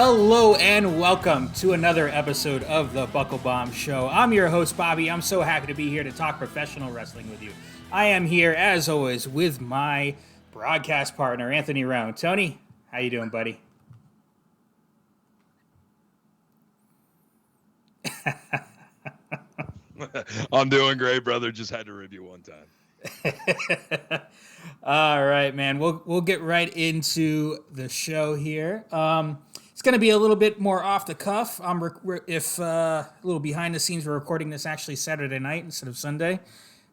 Hello and welcome to another episode of the Buckle Bomb Show. I'm your host, Bobby. I'm so happy to be here to talk professional wrestling with you. I am here, as always, with my broadcast partner, Anthony Roan. Tony, how you doing, buddy? I'm doing great, brother. Just had to review one time. All right, man. We'll get right into the show here. It's going to be a little bit more off the cuff. A little behind the scenes, we're recording this actually Saturday night instead of Sunday,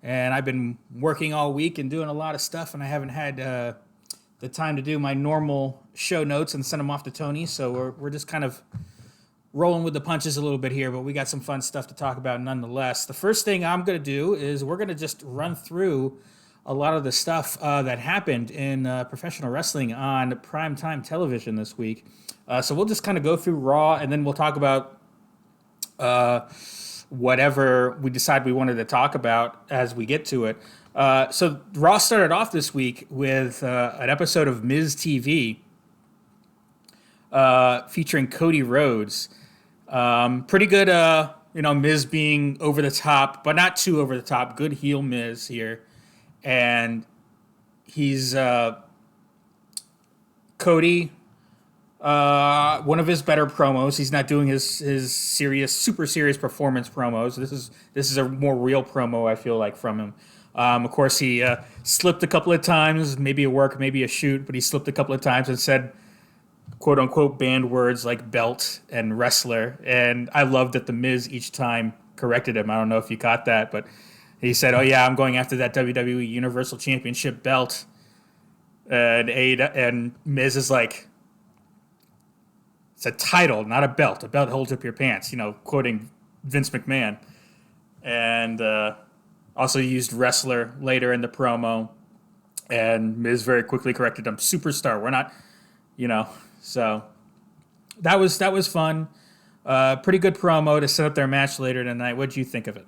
and I've been working all week and doing a lot of stuff, and I haven't had the time to do my normal show notes and send them off to Tony. So we're just kind of rolling with the punches a little bit here, but we got some fun stuff to talk about nonetheless. The first thing I'm going to do is we're going to just run through a lot of the stuff that happened in professional wrestling on primetime television this week. So we'll just kind of go through Raw, and then we'll talk about whatever we decide we wanted to talk about as we get to it. So Raw started off this week with an episode of Miz TV featuring Cody Rhodes. Pretty good, Miz being over the top, but not too over the top. Good heel Miz here. And he's Cody, one of his better promos. He's not doing his super serious performance promos. This is a more real promo, I feel like, from him. Of course, he slipped a couple of times, maybe a work, maybe a shoot, but he slipped a couple of times and said, quote unquote, banned words like belt and wrestler. And I loved that the Miz each time corrected him. I don't know if you caught that, but he said, "Oh yeah, I'm going after that WWE Universal Championship belt." And Miz is like, "It's a title, not a belt. A belt holds up your pants," quoting Vince McMahon. And also used wrestler later in the promo. And Miz very quickly corrected him, "Superstar. We're not, So that was fun. Pretty good promo to set up their match later tonight. What'd you think of it?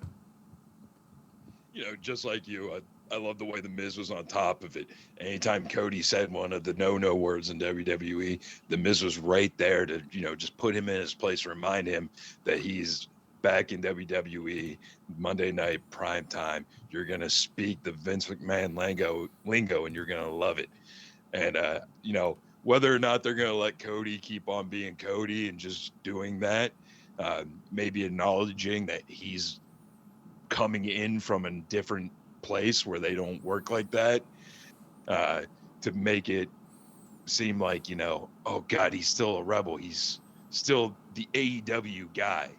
Just like you, I love the way the Miz was on top of it. Anytime Cody said one of the no words in WWE, the Miz was right there to, just put him in his place, remind him that he's back in WWE Monday night prime time. You're going to speak the Vince McMahon lingo, and you're going to love it. And, whether or not they're going to let Cody keep on being Cody and just doing that, maybe acknowledging that he's coming in from a different place where they don't work like that, to make it seem like, oh God, he's still a rebel. He's still the AEW guy.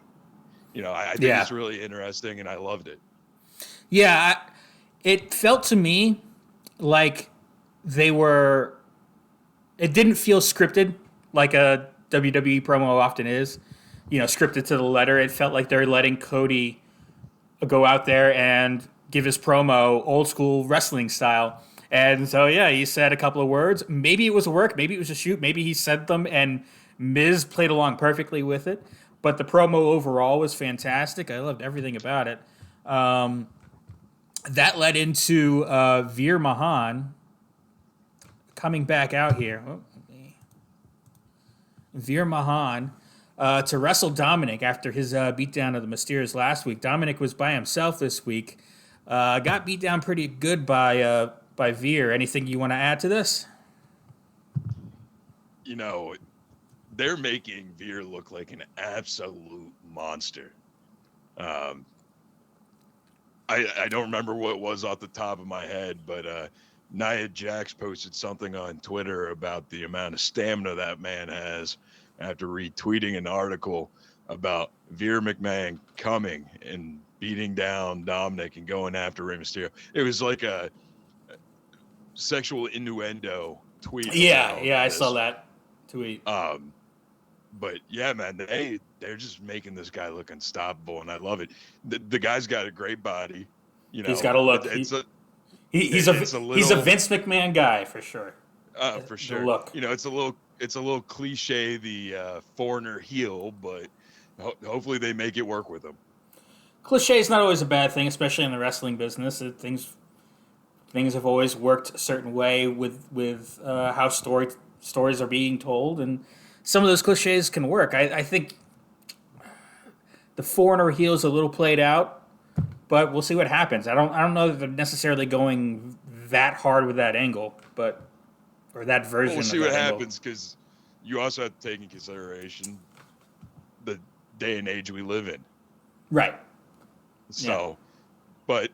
I think it's really interesting, and I loved it. Yeah, it felt to me like it didn't feel scripted like a WWE promo often is, scripted to the letter. It felt like they're letting Cody go out there and give his promo old school wrestling style. And so, he said a couple of words. Maybe it was a work, maybe it was a shoot, maybe he said them and Miz played along perfectly with it. But the promo overall was fantastic. I loved everything about it. That led into Veer Mahan coming back out here. Veer Mahan to wrestle Dominic after his beatdown of the Mysterios last week. Dominic was by himself this week. Got beat down pretty good by Veer. Anything you want to add to this? They're making Veer look like an absolute monster. I don't remember what it was off the top of my head, but Nia Jax posted something on Twitter about the amount of stamina that man has after retweeting an article about Veer McMahon coming and beating down Dominic and going after Rey Mysterio. It was like a sexual innuendo tweet. Yeah, I saw that tweet. But yeah, man, they're just making this guy look unstoppable, and I love it. The guy's got a great body. He's got a look. He's a Vince McMahon guy for sure. For sure. The look. It's a little cliche, the foreigner heel, but hopefully they make it work with him. Cliche is not always a bad thing, especially in the wrestling business. Things have always worked a certain way with how stories are being told, and some of those cliches can work. I think the foreigner heel is a little played out, but we'll see what happens. I don't know that they're necessarily going that hard with that angle, but or that version We'll see of what that angle. happens, because you also have to take in consideration the day and age we live in. Right. So, but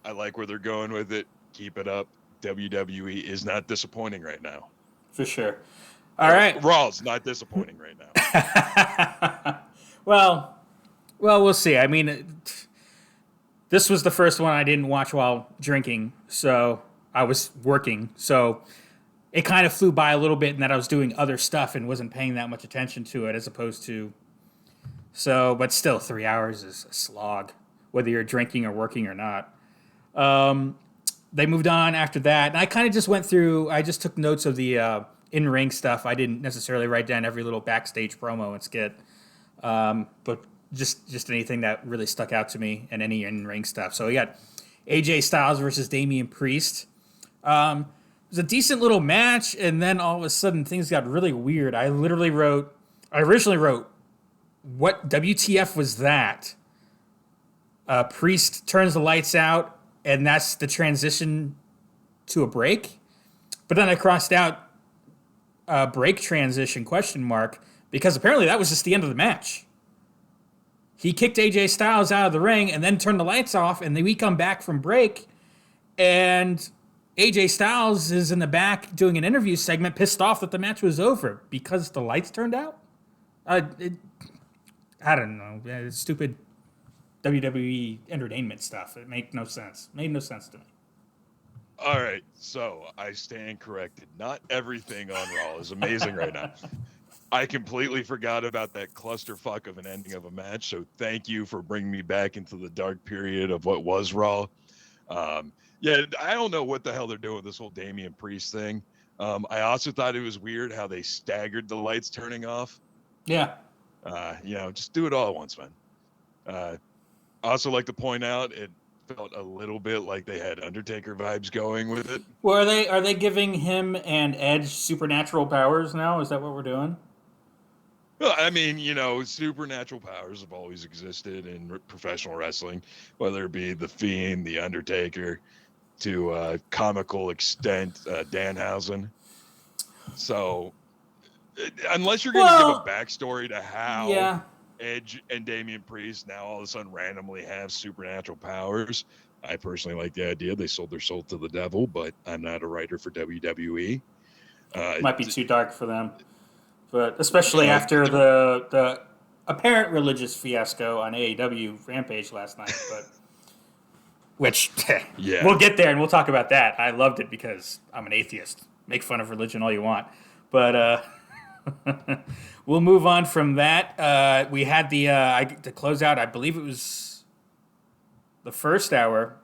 I like where they're going with it. Keep it up. WWE is not disappointing right now. For sure. All right. Raw's not disappointing right now. Well, we'll see. I mean, this was the first one I didn't watch while drinking, so I was working. So it kind of flew by a little bit in that I was doing other stuff and wasn't paying that much attention to it as opposed to. So, but still, 3 hours is a slog, whether you're drinking or working or not. They moved on after that, and I kind of just went through. I just took notes of the in-ring stuff. I didn't necessarily write down every little backstage promo and skit, but just anything that really stuck out to me and any in-ring stuff. So we got AJ Styles versus Damian Priest. It was a decent little match, and then all of a sudden things got really weird. I originally wrote, what WTF was that? Priest turns the lights out, and that's the transition to a break. But then I crossed out break transition ? Because apparently that was just the end of the match. He kicked AJ Styles out of the ring and then turned the lights off, and then we come back from break, and AJ Styles is in the back doing an interview segment, pissed off that the match was over because the lights turned out. I don't know. It's stupid WWE entertainment stuff. It made no sense. Made no sense to me. All right, so I stand corrected. Not everything on Raw is amazing right now. I completely forgot about that clusterfuck of an ending of a match, so thank you for bringing me back into the dark period of what was Raw. Yeah, I don't know what the hell they're doing with this whole Damian Priest thing. I also thought it was weird how they staggered the lights turning off. Yeah. Just do it all at once, man. I also like to point out it felt a little bit like they had Undertaker vibes going with it. Well, are they giving him and Edge supernatural powers now? Is that what we're doing? Well, I mean, supernatural powers have always existed in professional wrestling, whether it be The Fiend, The Undertaker, to comical extent, Danhausen. So, unless you're going to give a backstory to how Edge and Damian Priest now all of a sudden randomly have supernatural powers, I personally like the idea. They sold their soul to the devil, but I'm not a writer for WWE. Might be too dark for them. But especially after the apparent religious fiasco on AEW Rampage last night, which we'll get there and we'll talk about that. I loved it because I'm an atheist. Make fun of religion all you want, but we'll move on from that. We had to close out. I believe it was the first hour.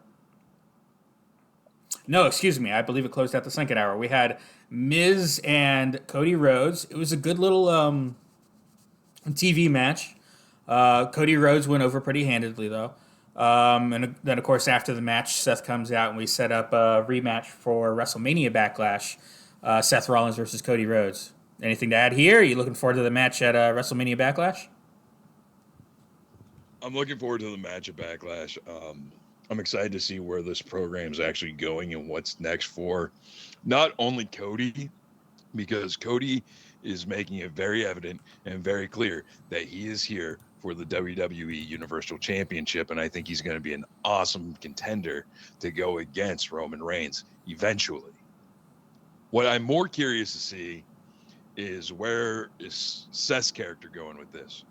No, excuse me. I believe it closed out the second hour. We had Miz and Cody Rhodes. It was a good little TV match. Cody Rhodes went over pretty handedly, though. And then, of course, after the match, Seth comes out and we set up a rematch for WrestleMania Backlash. Seth Rollins versus Cody Rhodes. Anything to add here? Are you looking forward to the match at WrestleMania Backlash? I'm looking forward to the match at Backlash. I'm excited to see where this program is actually going and what's next for not only Cody, because Cody is making it very evident and very clear that he is here for the WWE Universal Championship, and I think he's going to be an awesome contender to go against Roman Reigns eventually. What I'm more curious to see is where is Seth's character going with this.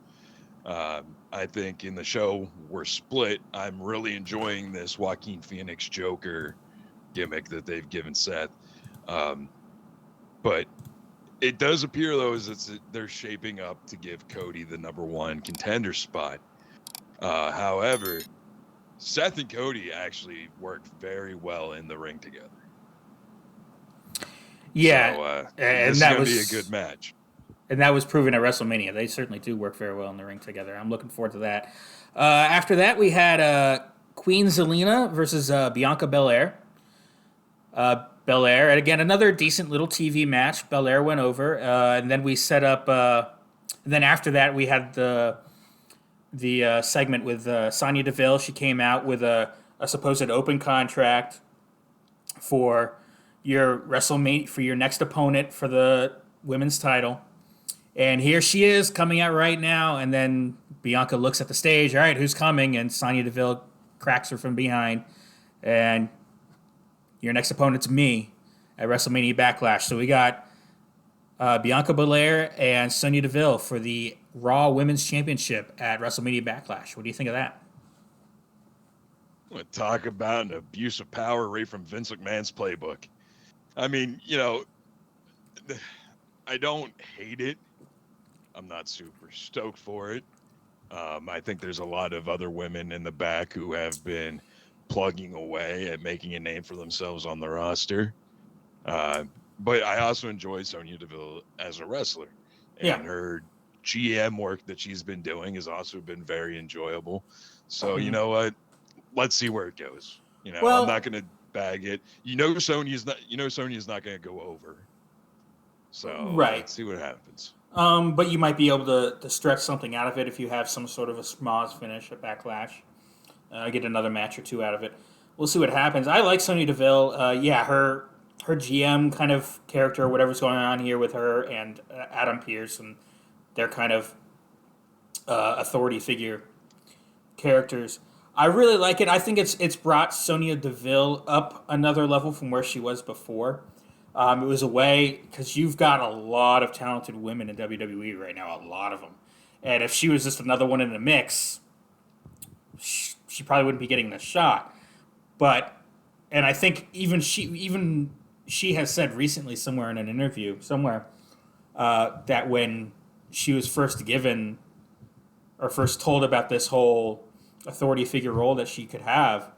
I think in the show we're split. I'm really enjoying this Joaquin Phoenix Joker gimmick that they've given Seth. But it does appear, though, as they're shaping up to give Cody the number one contender spot. However, Seth and Cody actually work very well in the ring together. Yeah, so, and that was going to be a good match. And that was proven at WrestleMania. They certainly do work very well in the ring together. I'm looking forward to that. After that, we had Queen Zelina versus Bianca Belair. Belair, and again another decent little TV match. Belair went over, and then we set up. And then after that, we had the segment with Sonya Deville. She came out with a supposed open contract for your WrestleMania, for your next opponent for the women's title. And here she is coming out right now. And then Bianca looks at the stage. All right, who's coming? And Sonya Deville cracks her from behind. And your next opponent's me at WrestleMania Backlash. So we got Bianca Belair and Sonya Deville for the Raw Women's Championship at WrestleMania Backlash. What do you think of that? I'm going to talk about an abuse of power right from Vince McMahon's playbook. I mean, I don't hate it. I'm not super stoked for it. I think there's a lot of other women in the back who have been plugging away at making a name for themselves on the roster. But I also enjoy Sonya Deville as a wrestler. And her GM work that she's been doing has also been very enjoyable. So, you know what? Let's see where it goes. I'm not going to bag it. Sonya's not going to go over. So let's see what happens. But you might be able to stretch something out of it if you have some sort of a schmoz finish at Backlash. Get another match or two out of it. We'll see what happens. I like Sonya Deville. Her GM kind of character, whatever's going on here with her and Adam Pearce, and their kind of authority figure characters. I really like it. I think it's brought Sonya Deville up another level from where she was before. It was a way, because you've got a lot of talented women in WWE right now, a lot of them. And if she was just another one in the mix, she probably wouldn't be getting the shot. And I think even she has said recently somewhere in an interview, that when she was first given or first told about this whole authority figure role that she could have,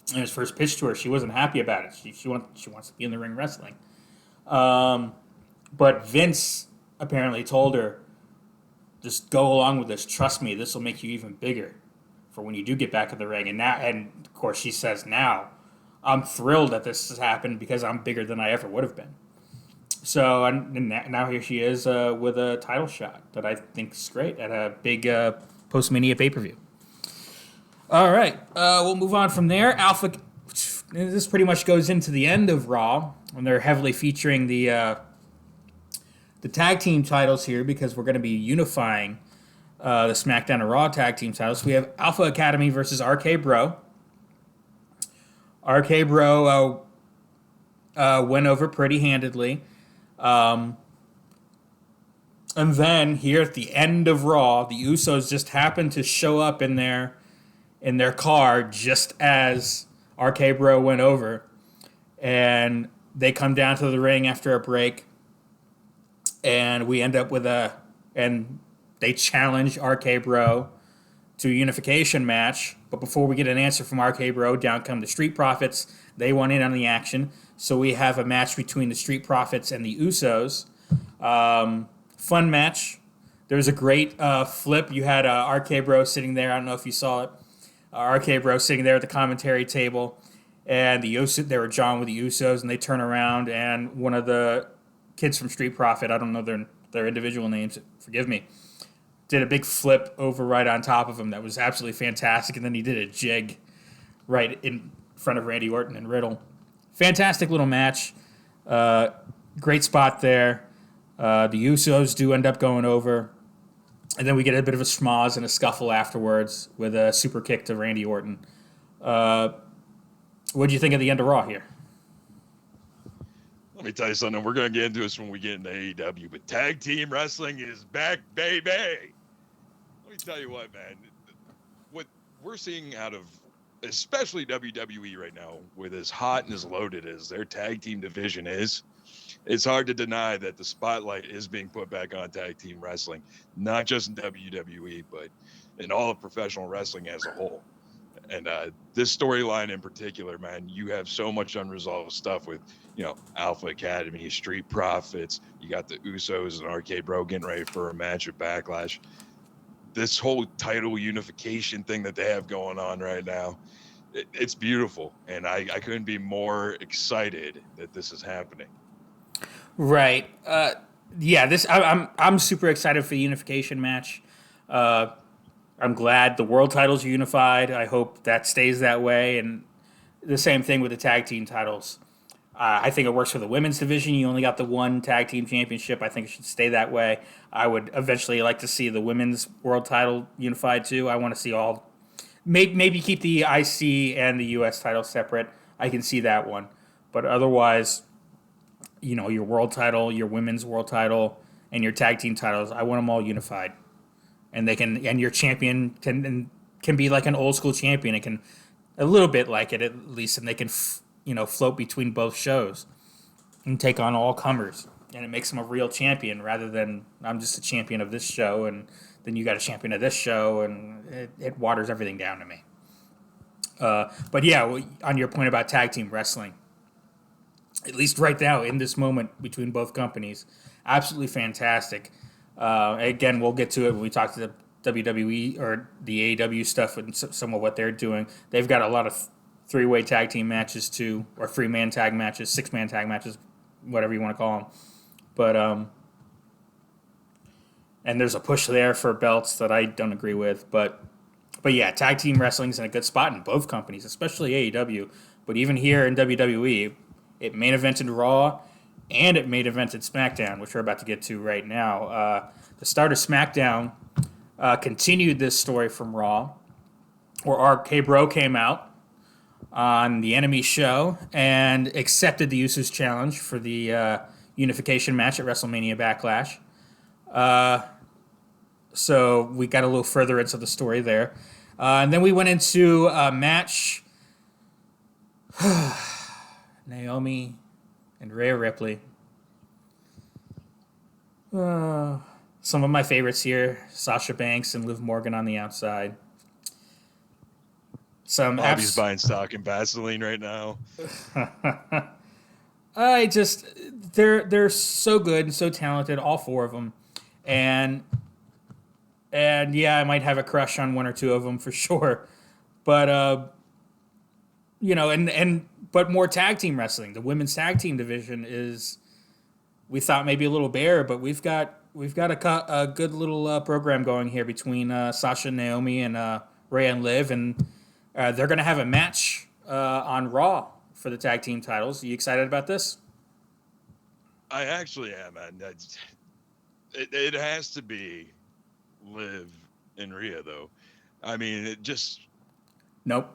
and it was first pitched to her, she wasn't happy about it. She wants to be in the ring wrestling. But Vince apparently told her, just go along with this. Trust me, this will make you even bigger for when you do get back in the ring. And of course she says now, I'm thrilled that this has happened because I'm bigger than I ever would have been. So and now here she is with a title shot that I think is great at a big post-Mania pay-per-view. All right, we'll move on from there. Alpha. This pretty much goes into the end of Raw, when they're heavily featuring the tag team titles here, because we're going to be unifying the SmackDown and Raw tag team titles. We have Alpha Academy versus RK Bro. RK Bro went over pretty handedly. And then here at the end of Raw, the Usos just happened to show up in their car just as RK Bro went over. And they come down to the ring after a break. And we end up with and they challenge RK Bro to a unification match. But before we get an answer from RK Bro, down come the Street Profits. They want in on the action. So we have a match between the Street Profits and the Usos. Fun match. There was a great flip. You had RK Bro sitting there. I don't know if you saw it. RK Bro sitting there at the commentary table. And they were John with the Usos, and they turn around, and one of the kids from Street Profit, I don't know their individual names, forgive me, did a big flip over right on top of him that was absolutely fantastic, and then he did a jig right in front of Randy Orton and Riddle. Fantastic little match. Great spot there. The Usos do end up going over, and then we get a bit of a schmoz and a scuffle afterwards with a super kick to Randy Orton. What do you think of the end of Raw here? Let me tell you something. We're going to get into this when we get into AEW, but tag team wrestling is back, baby. Let me tell you what, man. What we're seeing out of, especially WWE right now, with as hot and as loaded as their tag team division is, it's hard to deny that the spotlight is being put back on tag team wrestling, not just in WWE, but in all of professional wrestling as a whole. And this storyline in particular, man, you have so much unresolved stuff with, Alpha Academy, Street Profits. You got the Usos and RK Bro getting ready for a match at Backlash. This whole title unification thing that they have going on right now, it's beautiful, and I couldn't be more excited that this is happening. Right. Yeah. I'm super excited for the unification match. Uh, I'm glad the world titles are unified. I hope that stays that way, and the same thing with the tag team titles. I think it works for the women's division. You only got the one tag team championship. I think it should stay that way. I would eventually like to see the women's world title unified too. I want to see all. Maybe keep the IC and the US title separate. I can see that one, but otherwise, your world title, your women's world title, and your tag team titles. I want them all unified, and your champion can be like an old school champion. It can a little bit like it at least, and they can float between both shows and take on all comers, and it makes them a real champion rather than I'm just a champion of this show, and then you got a champion of this show, and it waters everything down to me. But yeah, on your point about tag team wrestling, at least right now in this moment between both companies, absolutely fantastic. Again, we'll get to it when we talk to the WWE or the AEW stuff and some of what they're doing. They've got a lot of three-way tag team matches too, or three-man tag matches, six-man tag matches, whatever you want to call them. But and there's a push there for belts that I don't agree with. But yeah, tag team wrestling's in a good spot in both companies, especially AEW. But even here in WWE, it main evented Raw and it main evented SmackDown, which we're about to get to right now. The start of SmackDown continued this story from Raw, where RK Bro came out on the Enemy show and accepted the Usos challenge for the unification match at WrestleMania Backlash. So we got a little further into the story there. And then we went into a match. Naomi and Rhea Ripley. Some of my favorites here. Sasha Banks and Liv Morgan on the outside. Bobby's buying stock in Vaseline right now. They're so good and so talented, all four of them. And yeah, I might have a crush on one or two of them for sure. But but more tag team wrestling. The women's tag team division is, we thought maybe a little bare, but we've got a good little program going here between Sasha and Naomi and Rhea and Liv, and they're going to have a match on Raw for the tag team titles. Are you excited about this? I actually am, man. It has to be Liv and Rhea, though. I mean, it just. Nope.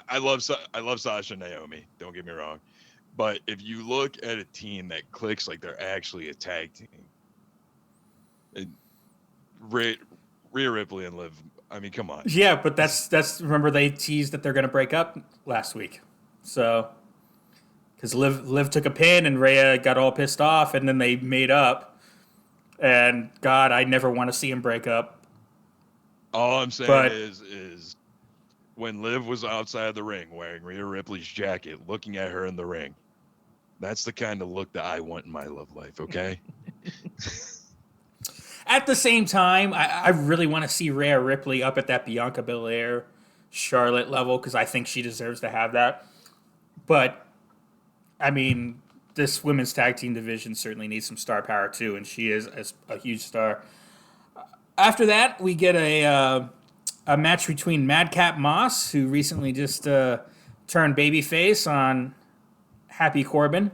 I love Sasha and Naomi. Don't get me wrong, but if you look at a team that clicks like they're actually a tag team, Rhea Ripley and Liv. I mean, come on. Yeah, but that's remember they teased that they're going to break up last week, so because Liv took a pin and Rhea got all pissed off, and then they made up. And God, I never want to see him break up. All I'm saying is when Liv was outside the ring wearing Rhea Ripley's jacket, looking at her in the ring, that's the kind of look that I want in my love life, okay? At the same time, I really want to see Rhea Ripley up at that Bianca Belair, Charlotte level, because I think she deserves to have that. But, I mean, this women's tag team division certainly needs some star power too, and she is a huge star. After that, we get a match between Madcap Moss, who recently just turned babyface on Happy Corbin,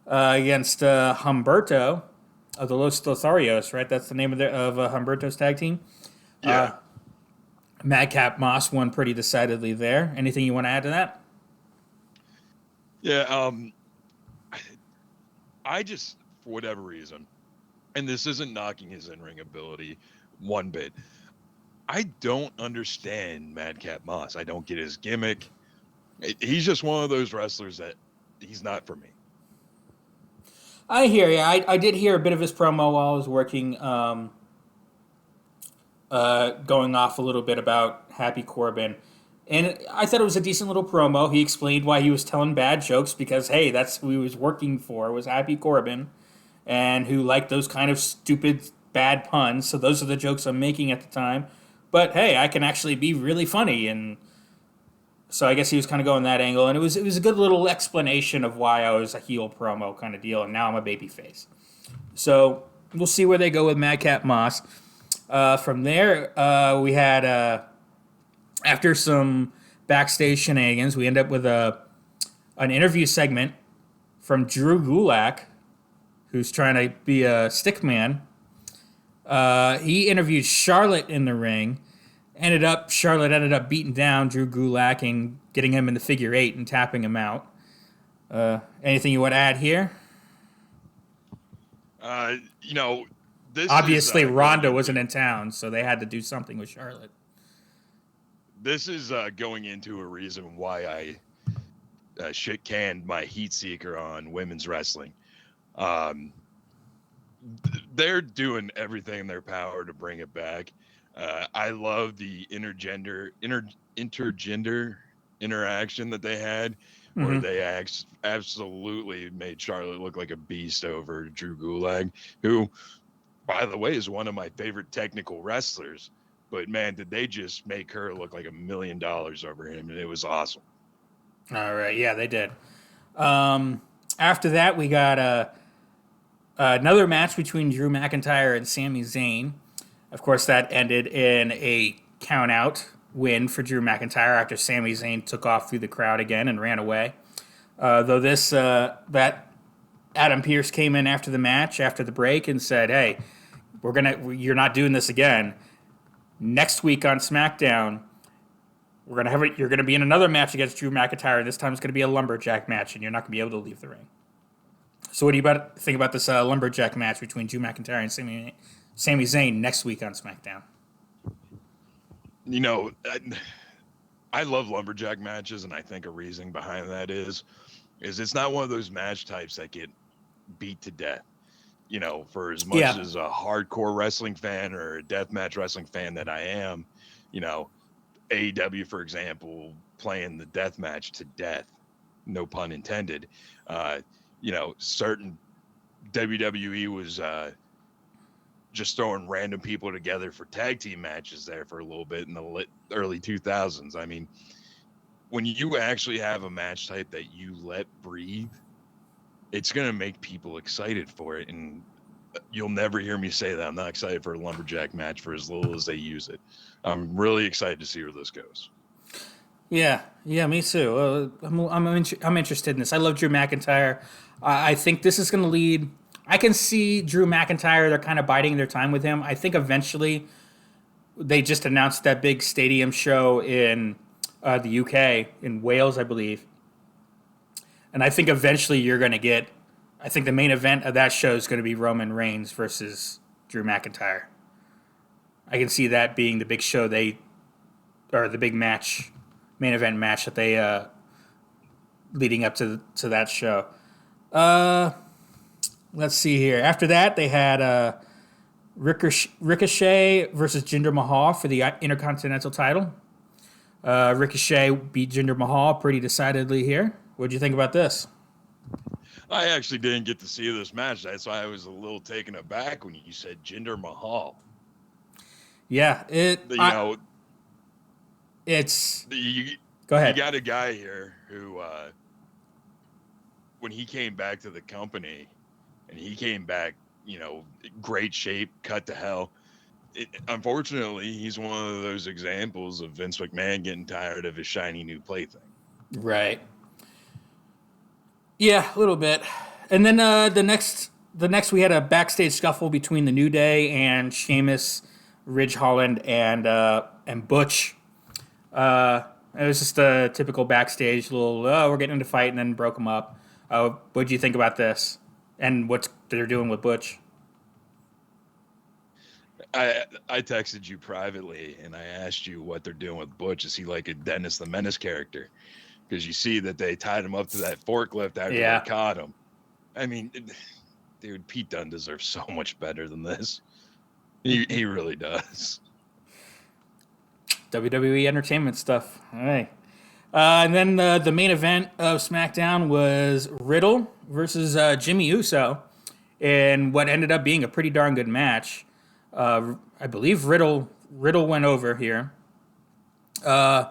against Humberto of the Los Lotharios, right? That's the name of Humberto's tag team. Yeah. Madcap Moss won pretty decidedly there. Anything you want to add to that? Yeah, I just, for whatever reason, and this isn't knocking his in-ring ability one bit, I don't understand Madcap Moss. I don't get his gimmick. He's just one of those wrestlers that he's not for me. I hear you. I did hear a bit of his promo while I was working, going off a little bit about Happy Corbin. And I thought it was a decent little promo. He explained why he was telling bad jokes because, hey, that's who he was working for, was Happy Corbin, and who liked those kind of stupid, bad puns. So those are the jokes I'm making at the time. But, hey, I can actually be really funny. And So I guess he was kind of going that angle, and it was a good little explanation of why I was a heel promo kind of deal, and now I'm a babyface. So we'll see where they go with Madcap Moss. From there, we had after some backstage shenanigans, we end up with an interview segment from Drew Gulak, who's trying to be a stick man. He interviewed Charlotte in the ring. Charlotte ended up beating down Drew Gulak and getting him in the figure 8 and tapping him out. Anything you want to add here? You know, this Obviously, is Ronda wasn't in town, so they had to do something with Charlotte. This is going into a reason why I shit canned my heat seeker on women's wrestling. They're doing everything in their power to bring it back. I love the intergender interaction that they had, where they absolutely made Charlotte look like a beast over Drew Gulak, who, by the way, is one of my favorite technical wrestlers. But man, did they just make her look like $1 million over him, and it was awesome. All right, yeah, they did. After that, we got another match between Drew McIntyre and Sami Zayn. Of course, that ended in a count-out win for Drew McIntyre after Sami Zayn took off through the crowd again and ran away. Though that Adam Pearce came in after the match, after the break, and said, "Hey, you're not doing this again. Next week on SmackDown, you're gonna be in another match against Drew McIntyre. This time it's gonna be a lumberjack match, and you're not gonna be able to leave the ring." So, what do you think about this lumberjack match between Drew McIntyre and Sami Zayn next week on SmackDown? You know, I love lumberjack matches, and I think a reason behind that is it's not one of those match types that get beat to death. You know, for as much as a hardcore wrestling fan or a deathmatch wrestling fan that I am, you know, AEW, for example, playing the deathmatch to death, no pun intended. You know, certain WWE was just throwing random people together for tag team matches there for a little bit in the early 2000s. I mean, when you actually have a match type that you let breathe, it's going to make people excited for it. And you'll never hear me say that I'm not excited for a lumberjack match for as little as they use it. I'm really excited to see where this goes. Yeah, me too. I'm interested in this. I love Drew McIntyre. I think this is going to lead. I can see Drew McIntyre. They're kind of biding their time with him. I think eventually they just announced that big stadium show in the UK, in Wales, I believe. And I think eventually you're going to get. I think the main event of that show is going to be Roman Reigns versus Drew McIntyre. I can see that being the big show or the big match, main event match that they leading up to that show. Let's see here. After that, they had Ricochet versus Jinder Mahal for the Intercontinental title. Ricochet beat Jinder Mahal pretty decidedly here. What do you think about this? I actually didn't get to see this match. That's why I was a little taken aback when you said Jinder Mahal. Yeah, it's. Go ahead. You got a guy here who, when he came back to the company, and he came back, you know, great shape, cut to hell. Unfortunately, he's one of those examples of Vince McMahon getting tired of his shiny new plaything. Right. Yeah, a little bit. And then the next we had a backstage scuffle between the New Day and Sheamus, Ridge Holland, and Butch. It was just a typical backstage little, we're getting into a fight, and then broke them up. What do you think about this? And what they're doing with Butch? I texted you privately, and I asked you what they're doing with Butch. Is he like a Dennis the Menace character? Because you see that they tied him up to that forklift after they caught him. I mean, dude, Pete Dunne deserves so much better than this. He really does. WWE Entertainment stuff. All right. And then the main event of SmackDown was Riddle versus Jimmy Uso in what ended up being a pretty darn good match. I believe Riddle went over here. And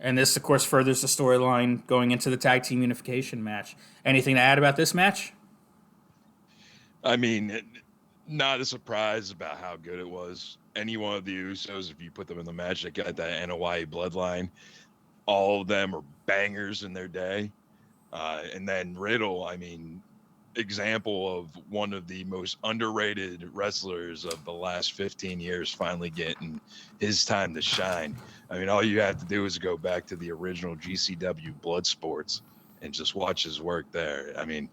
And this, of course, furthers the storyline going into the tag team unification match. Anything to add about this match? I mean, not a surprise about how good it was. Any one of the Usos, if you put them in the match, they got that NOI bloodline. All of them are bangers in their day. And then Riddle, I mean, example of one of the most underrated wrestlers of the last 15 years finally getting his time to shine. I mean, all you have to do is go back to the original GCW Blood Sports and just watch his work there. I mean,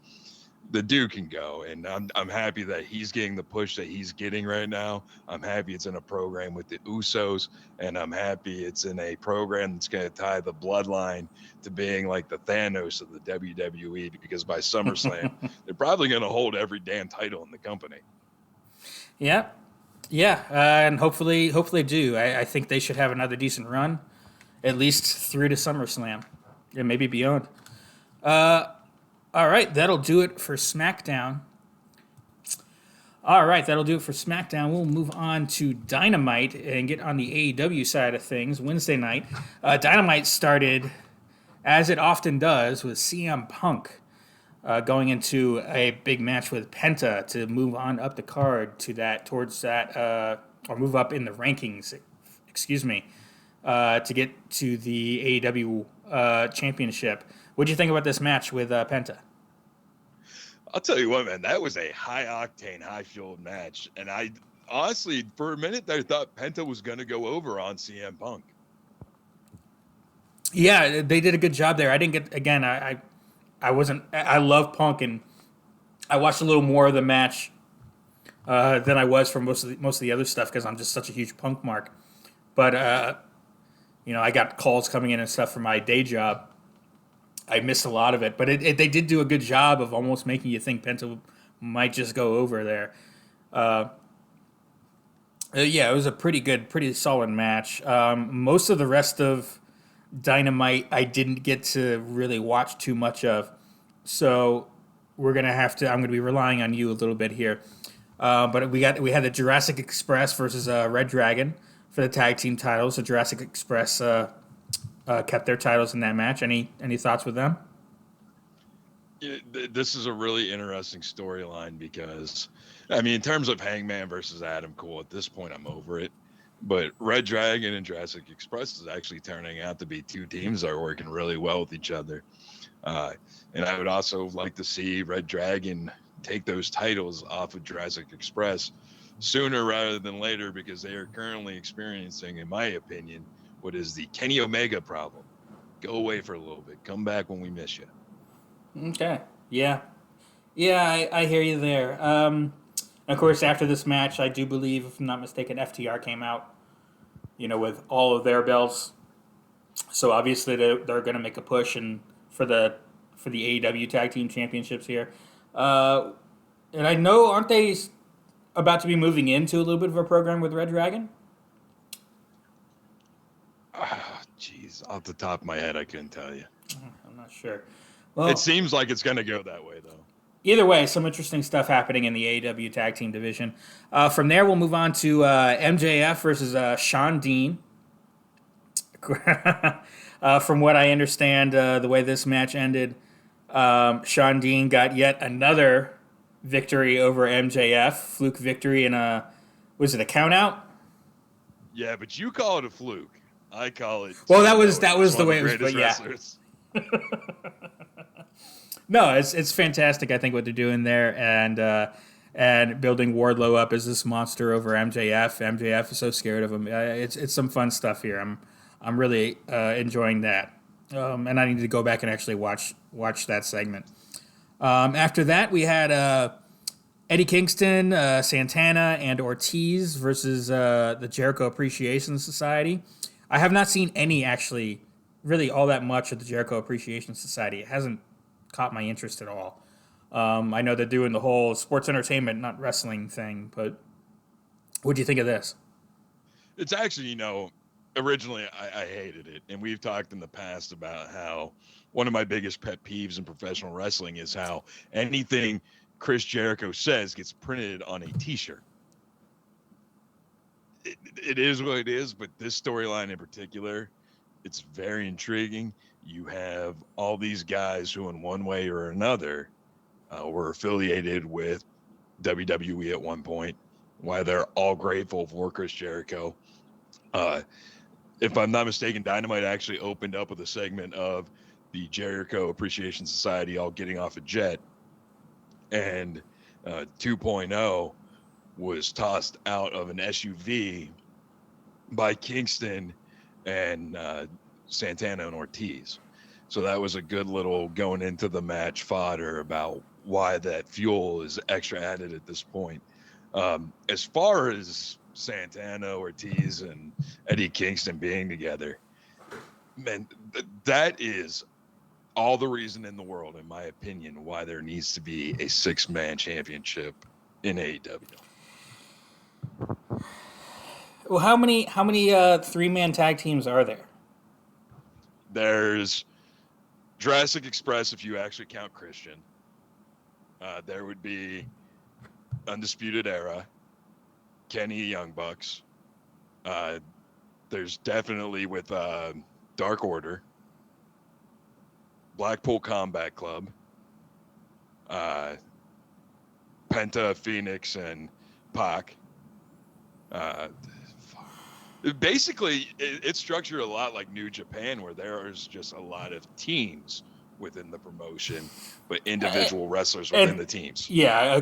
the dude can go, and I'm happy that he's getting the push that he's getting right now. I'm happy it's in a program with the Usos, and I'm happy it's in a program that's going to tie the bloodline to being like the Thanos of the WWE, because by SummerSlam, they're probably going to hold every damn title in the company. Yeah, yeah, and hopefully do. I think they should have another decent run, at least through to SummerSlam, and maybe beyond. All right, that'll do it for SmackDown. We'll move on to Dynamite and get on the AEW side of things. Wednesday night, Dynamite started, as it often does, with CM Punk going into a big match with Penta to move on up the card or move up in the rankings. Excuse me, to get to the AEW championship. What do you think about this match with Penta? I'll tell you what, man, that was a high octane, high fueled match. And I honestly, for a minute, I thought Penta was going to go over on CM Punk. Yeah, they did a good job there. I didn't get, again, I love Punk, and I watched a little more of the match than I was for most of the other stuff because I'm just such a huge Punk mark. But, I got calls coming in and stuff for my day job. I missed a lot of it, but they did do a good job of almost making you think Penta might just go over there. Yeah, it was a pretty solid match. Most of the rest of Dynamite I didn't get to really watch too much of, so I'm gonna be relying on you a little bit here. But we had the Jurassic Express versus Red Dragon for the tag team titles. The Jurassic Express kept their titles in that match. Any thoughts with them? This is a really interesting storyline because, I mean, in terms of Hangman versus Adam Cole, at this point, I'm over it. But Red Dragon and Jurassic Express is actually turning out to be two teams that are working really well with each other. And I would also like to see Red Dragon take those titles off of Jurassic Express sooner rather than later, because they are currently experiencing, in my opinion, what is the Kenny Omega problem. Go away for a little bit. Come back when we miss you. Okay. Yeah. Yeah, I hear you there. Of course, after this match, I do believe, if I'm not mistaken, FTR came out, with all of their belts. So obviously they're going to make a push for the AEW Tag Team Championships here. And I know, aren't they about to be moving into a little bit of a program with Red Dragon? Jeez, off the top of my head, I couldn't tell you. I'm not sure. Well, it seems like it's going to go that way, though. Either way, some interesting stuff happening in the AEW Tag Team division. From there, we'll move on to MJF versus Sean Dean. From what I understand, the way this match ended, Sean Dean got yet another victory over MJF. Fluke victory in was it a count out? Yeah, but you call it a fluke. I call it. Well, that was the way it was. But yeah. Wrestlers. No, it's fantastic. I think what they're doing there, and building Wardlow up as this monster over MJF. MJF is so scared of him. It's some fun stuff here. I'm really enjoying that, and I need to go back and actually watch that segment. After that, we had Eddie Kingston, Santana, and Ortiz versus the Jericho Appreciation Society. I have not seen any actually really all that much of the Jericho Appreciation Society. It hasn't caught my interest at all. I know they're doing the whole sports entertainment, not wrestling thing, but what do you think of this? It's actually, originally I hated it. And we've talked in the past about how one of my biggest pet peeves in professional wrestling is how anything Chris Jericho says gets printed on a t-shirt. It is what it is, but this storyline in particular, It's very intriguing. You have all these guys who, in one way or another, were affiliated with WWE at one point. Why they're all grateful for Chris Jericho. Uh, if I'm not mistaken, Dynamite actually opened up with a segment of the Jericho Appreciation Society all getting off a jet, and 2.0 was tossed out of an SUV by Kingston and Santana and Ortiz. So that was a good little going into the match fodder about why that fuel is extra added at this point. As far as Santana, Ortiz, and Eddie Kingston being together, man, that is all the reason in the world, in my opinion, why there needs to be a 6-man championship in AEW. Well, how many 3-man tag teams are there? There's Jurassic Express, if you actually count Christian. There would be Undisputed Era, Kenny Young Bucks. There's definitely with Dark Order, Blackpool Combat Club, Penta, Phoenix, and Pac. Basically, it's structured a lot like New Japan, where there's just a lot of teams within the promotion, but individual wrestlers within the teams. Yeah,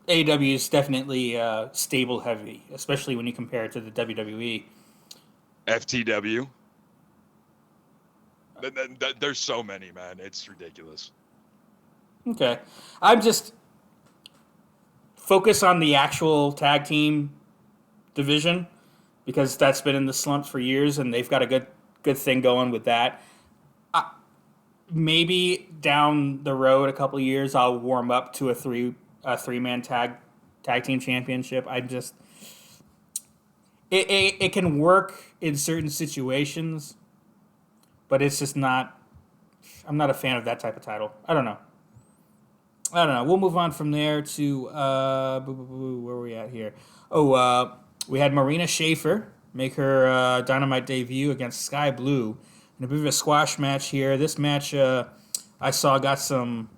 AEW is definitely stable heavy, especially when you compare it to the WWE. FTW. There's so many, man. It's ridiculous. Okay. I'm just focus on the actual tag team division because that's been in the slumps for years and they've got a good thing going with that. Maybe down the road a couple of years I'll warm up to a 3-man tag team championship. I just it can work in certain situations, but it's just not. I'm not a fan of that type of title. I don't know. We'll move on from there to where are we at here? We had Marina Shafir make her Dynamite debut against Sky Blue in a bit of a squash match here. This match I saw got some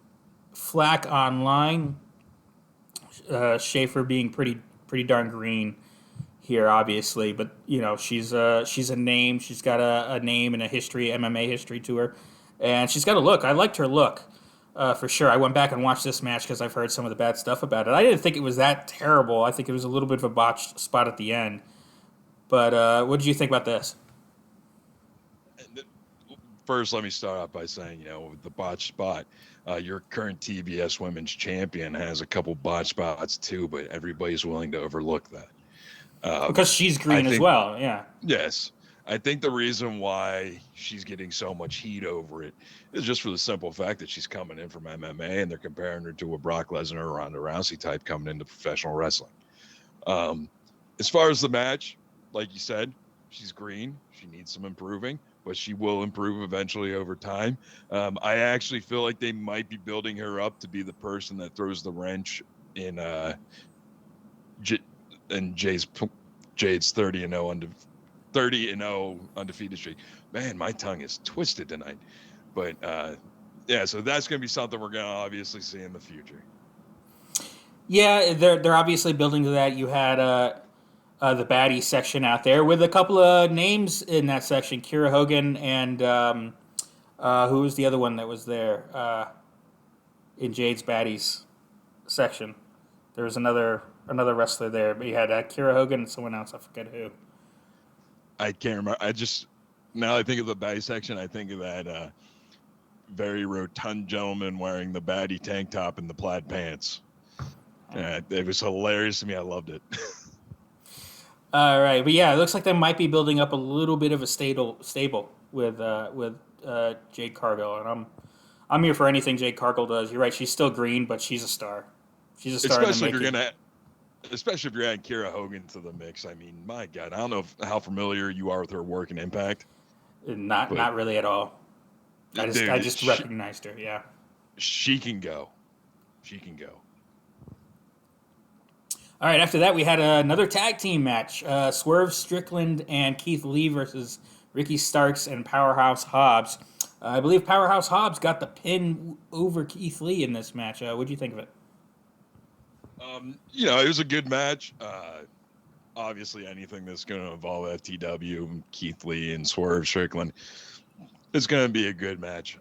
flack online. Shafir being pretty darn green here, obviously, but you know she's a name. She's got a name and a history, MMA history to her, and she's got a look. I liked her look. For sure. I went back and watched this match because I've heard some of the bad stuff about it. I didn't think it was that terrible. I think it was a little bit of a botched spot at the end. But what did you think about this? First, let me start off by saying, with the botched spot, your current TBS Women's Champion has a couple botched spots too, but everybody's willing to overlook that. Because she's green as well, yeah. Yes. I think the reason why she's getting so much heat over it is just for the simple fact that she's coming in from MMA and they're comparing her to a Brock Lesnar or Ronda Rousey type coming into professional wrestling. As far as the match, like you said, she's green. She needs some improving, but she will improve eventually over time. I actually feel like they might be building her up to be the person that throws the wrench in Jade's 30-0 undefeated streak. Man, my tongue is twisted tonight. But yeah, so that's going to be something we're going to obviously see in the future. Yeah, they're obviously building to that. You had the baddie section out there with a couple of names in that section, Kira Hogan and who was the other one that was there in Jade's baddies section? There was another wrestler there, but you had Kira Hogan and someone else. I forget who. I can't remember. Now I think of the baddie section, I think of that very rotund gentleman wearing the baddie tank top and the plaid pants. It was hilarious to me. I loved it. All right, but yeah, it looks like they might be building up a little bit of a stable with Jade Cargill, and I'm here for anything Jade Cargill does. You're right; she's still green, but she's a star. She's a star. Especially if you're adding Kira Hogan to the mix. I mean, my God, I don't know how familiar you are with her work and Impact. Not really at all. I just recognized her. Yeah. She can go. All right. After that, we had another tag team match: Swerve Strickland and Keith Lee versus Ricky Starks and Powerhouse Hobbs. I believe Powerhouse Hobbs got the pin over Keith Lee in this match. What do you think of it? It was a good match. Obviously, anything that's going to involve FTW, Keith Lee, and Swerve Strickland, it's going to be a good match.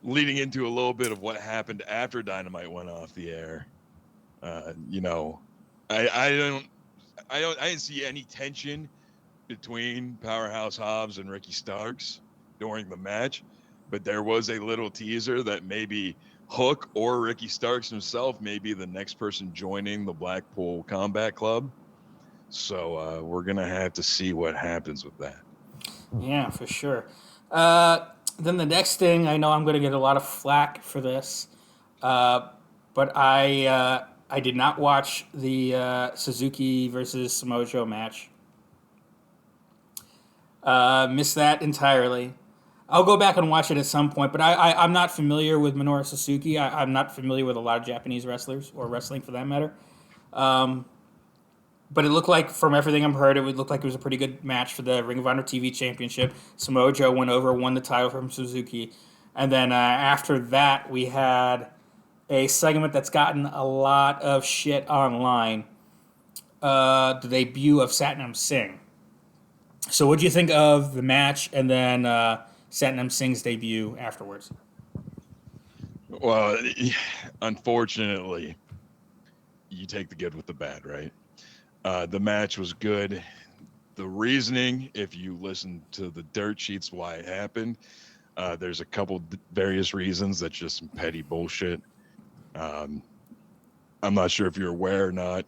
Leading into a little bit of what happened after Dynamite went off the air, I didn't see any tension between Powerhouse Hobbs and Ricky Starks during the match, but there was a little teaser that maybe Hook or Ricky Starks himself may be the next person joining the Blackpool Combat Club. So we're going to have to see what happens with that. Yeah, for sure. Then the next thing, I know I'm going to get a lot of flack for this, but I did not watch the Suzuki versus Samoa Joe match. Missed that entirely. I'll go back and watch it at some point, but I'm not familiar with Minoru Suzuki. I'm not familiar with a lot of Japanese wrestlers, or wrestling for that matter. But it looked like, from everything I've heard, it would look like it was a pretty good match for the Ring of Honor TV Championship. Samoa Joe went over, won the title from Suzuki. And then after that, we had a segment that's gotten a lot of shit online. The debut of Satnam Singh. So what do you think of the match and then Satnam Singh's debut afterwards? Well, unfortunately, you take the good with the bad, right? The match was good. The reasoning, if you listen to the dirt sheets why it happened, there's a couple various reasons. That's just some petty bullshit. I'm not sure if you're aware or not.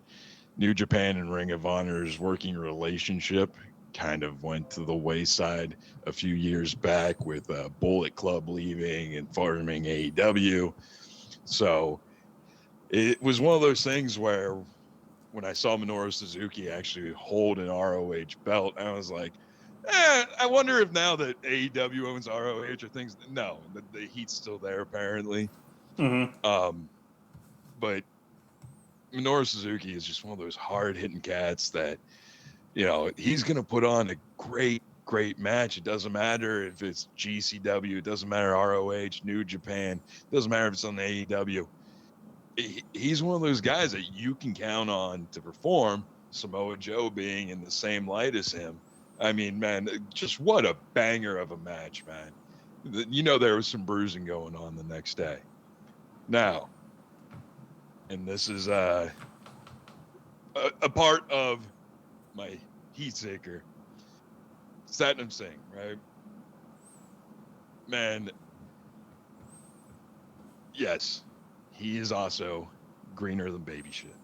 New Japan and Ring of Honor's working relationship kind of went to the wayside a few years back with Bullet Club leaving and forming AEW. So it was one of those things where when I saw Minoru Suzuki actually hold an ROH belt, I was like, I wonder if now that AEW owns ROH or things. No, the heat's still there apparently. Mm-hmm. But Minoru Suzuki is just one of those hard-hitting cats that, he's going to put on a great match. It doesn't matter if it's GCW, it doesn't matter ROH, New Japan, it doesn't matter if it's on the AEW. He's one of those guys that you can count on to perform, Samoa Joe being in the same light as him. I mean, man, just what a banger of a match, man. There was some bruising going on the next day. Now, and this is a part of my heat seeker, Satnam Singh, right? Man, yes, he is also greener than baby shit.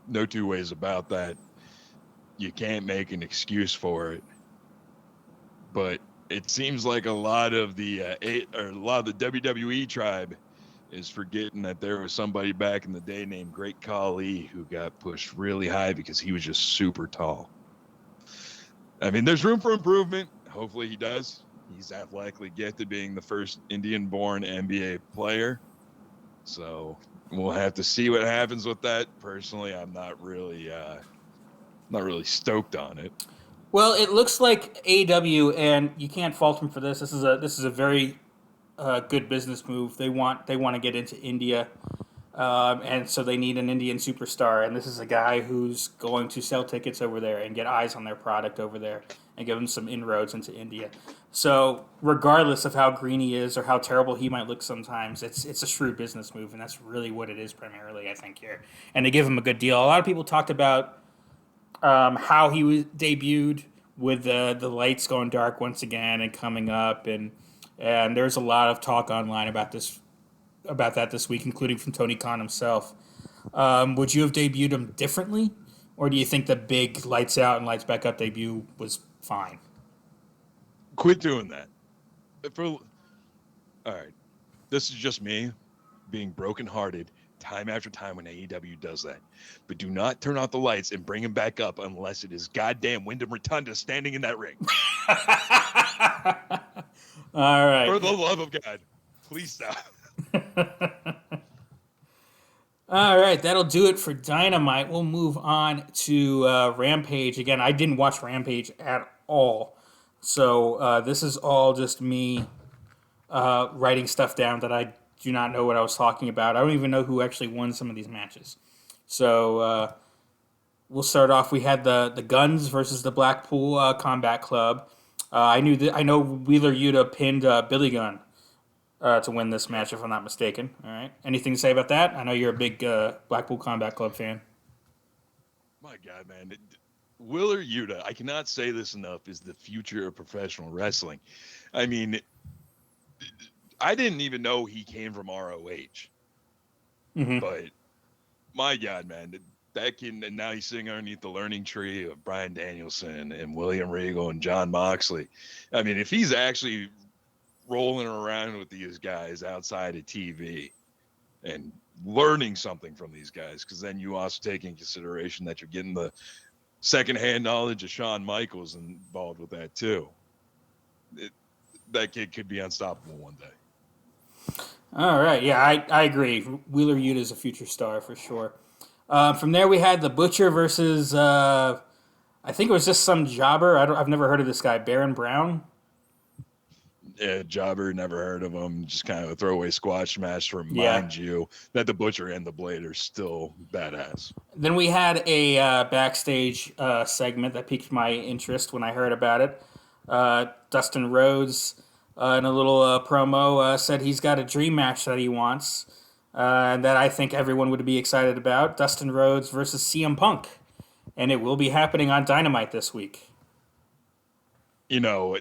No two ways about that. You can't make an excuse for it. But it seems like a lot of the WWE tribe is forgetting that there was somebody back in the day named Great Khali who got pushed really high because he was just super tall. I mean, there's room for improvement. Hopefully he does. He's athletically gifted, being the first Indian-born NBA player. So we'll have to see what happens with that. Personally, I'm not really stoked on it. Well, it looks like AEW, and you can't fault them for this. This is a very good business move. They want to get into India, and so they need an Indian superstar. And this is a guy who's going to sell tickets over there and get eyes on their product over there and give them some inroads into India. So regardless of how green he is or how terrible he might look sometimes, it's a shrewd business move, and that's really what it is primarily, I think, here. And they give him a good deal. A lot of people talked about how he was debuted with the lights going dark once again and coming up, and there's a lot of talk online about that this week, including from Tony Khan himself. Would you have debuted him differently, or do you think the big lights out and lights back up debut was fine? Quit doing that. All right, this is just me being brokenhearted time after time when AEW does that. But do not turn off the lights and bring him back up unless it is goddamn Wyndham Rotunda standing in that ring. All right. For the love of God, please stop. All right, that'll do it for Dynamite. We'll move on to Rampage. Again, I didn't watch Rampage at all. So this is all just me writing stuff down that I do not know what I was talking about. I don't even know who actually won some of these matches. So we'll start off. We had the Guns versus the Blackpool Combat Club. I know Wheeler Yuta pinned Billy Gunn to win this match, if I'm not mistaken. All right. Anything to say about that? I know you're a big Blackpool Combat Club fan. My God, man. Wheeler Yuta, I cannot say this enough, is the future of professional wrestling. I mean, I didn't even know he came from ROH, Mm-hmm. but my God, man, that kid, and now he's sitting underneath the learning tree of Bryan Danielson and William Regal and John Moxley. I mean, if he's actually rolling around with these guys outside of TV and learning something from these guys, because then you also take in consideration that you're getting the secondhand knowledge of Shawn Michaels involved with that too. That kid could be unstoppable one day. All right. Yeah, I agree. Wheeler Yuta is a future star for sure. From there, we had the Butcher versus, I think it was just some jobber. I've never heard of this guy, Baron Brown. Yeah, jobber, never heard of him. Just kind of a throwaway squash match to Yeah. remind you that the Butcher and the Blade are still badass. Then we had a backstage segment that piqued my interest when I heard about it. Dustin Rhodes, in a little promo, said he's got a dream match that he wants, and that I think everyone would be excited about. Dustin Rhodes versus CM Punk. And it will be happening on Dynamite this week. You know,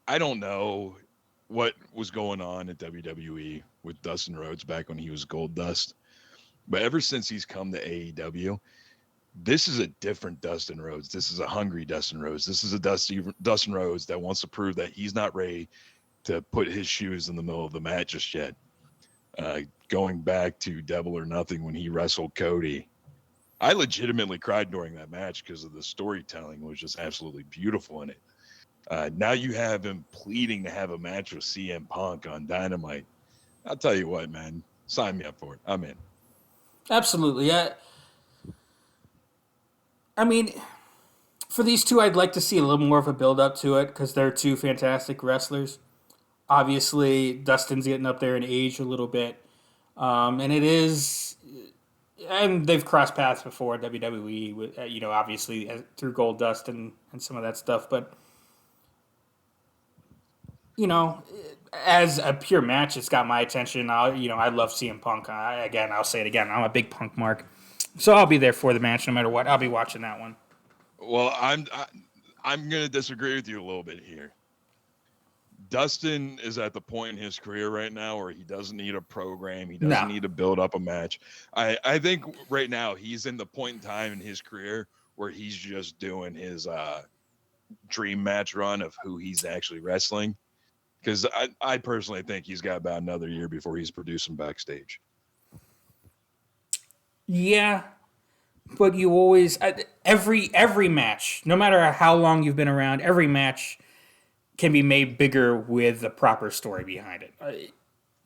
I don't know what was going on at WWE with Dustin Rhodes back when he was Gold Dust, but ever since he's come to AEW, this is a different Dustin Rhodes. This is a hungry Dustin Rhodes. This is a Dustin Rhodes that wants to prove that he's not ready to put his shoes in the middle of the mat just yet. Going back to Double or Nothing when he wrestled Cody, I legitimately cried during that match because of the storytelling was just absolutely beautiful in it. Now you have him pleading to have a match with CM Punk on Dynamite. I'll tell you what, man, sign me up for it. I'm in. Absolutely. I mean, for these two, I'd like to see a little more of a build up to it because they're two fantastic wrestlers. Obviously, Dustin's getting up there in age a little bit. And it is, and they've crossed paths before at WWE, with, obviously through Gold Dust and some of that stuff. But, as a pure match, it's got my attention. I love CM Punk. I'll say it again. I'm a big Punk mark. So I'll be there for the match no matter what. I'll be watching that one. Well, I'm going to disagree with you a little bit here. Dustin is at the point in his career right now where he doesn't need a program. He doesn't need to build up a match. I think right now he's in the point in time in his career where he's just doing his dream match run of who he's actually wrestling. Because I personally think he's got about another year before he's producing backstage. Yeah, but you always every match, no matter how long you've been around, every match can be made bigger with the proper story behind it.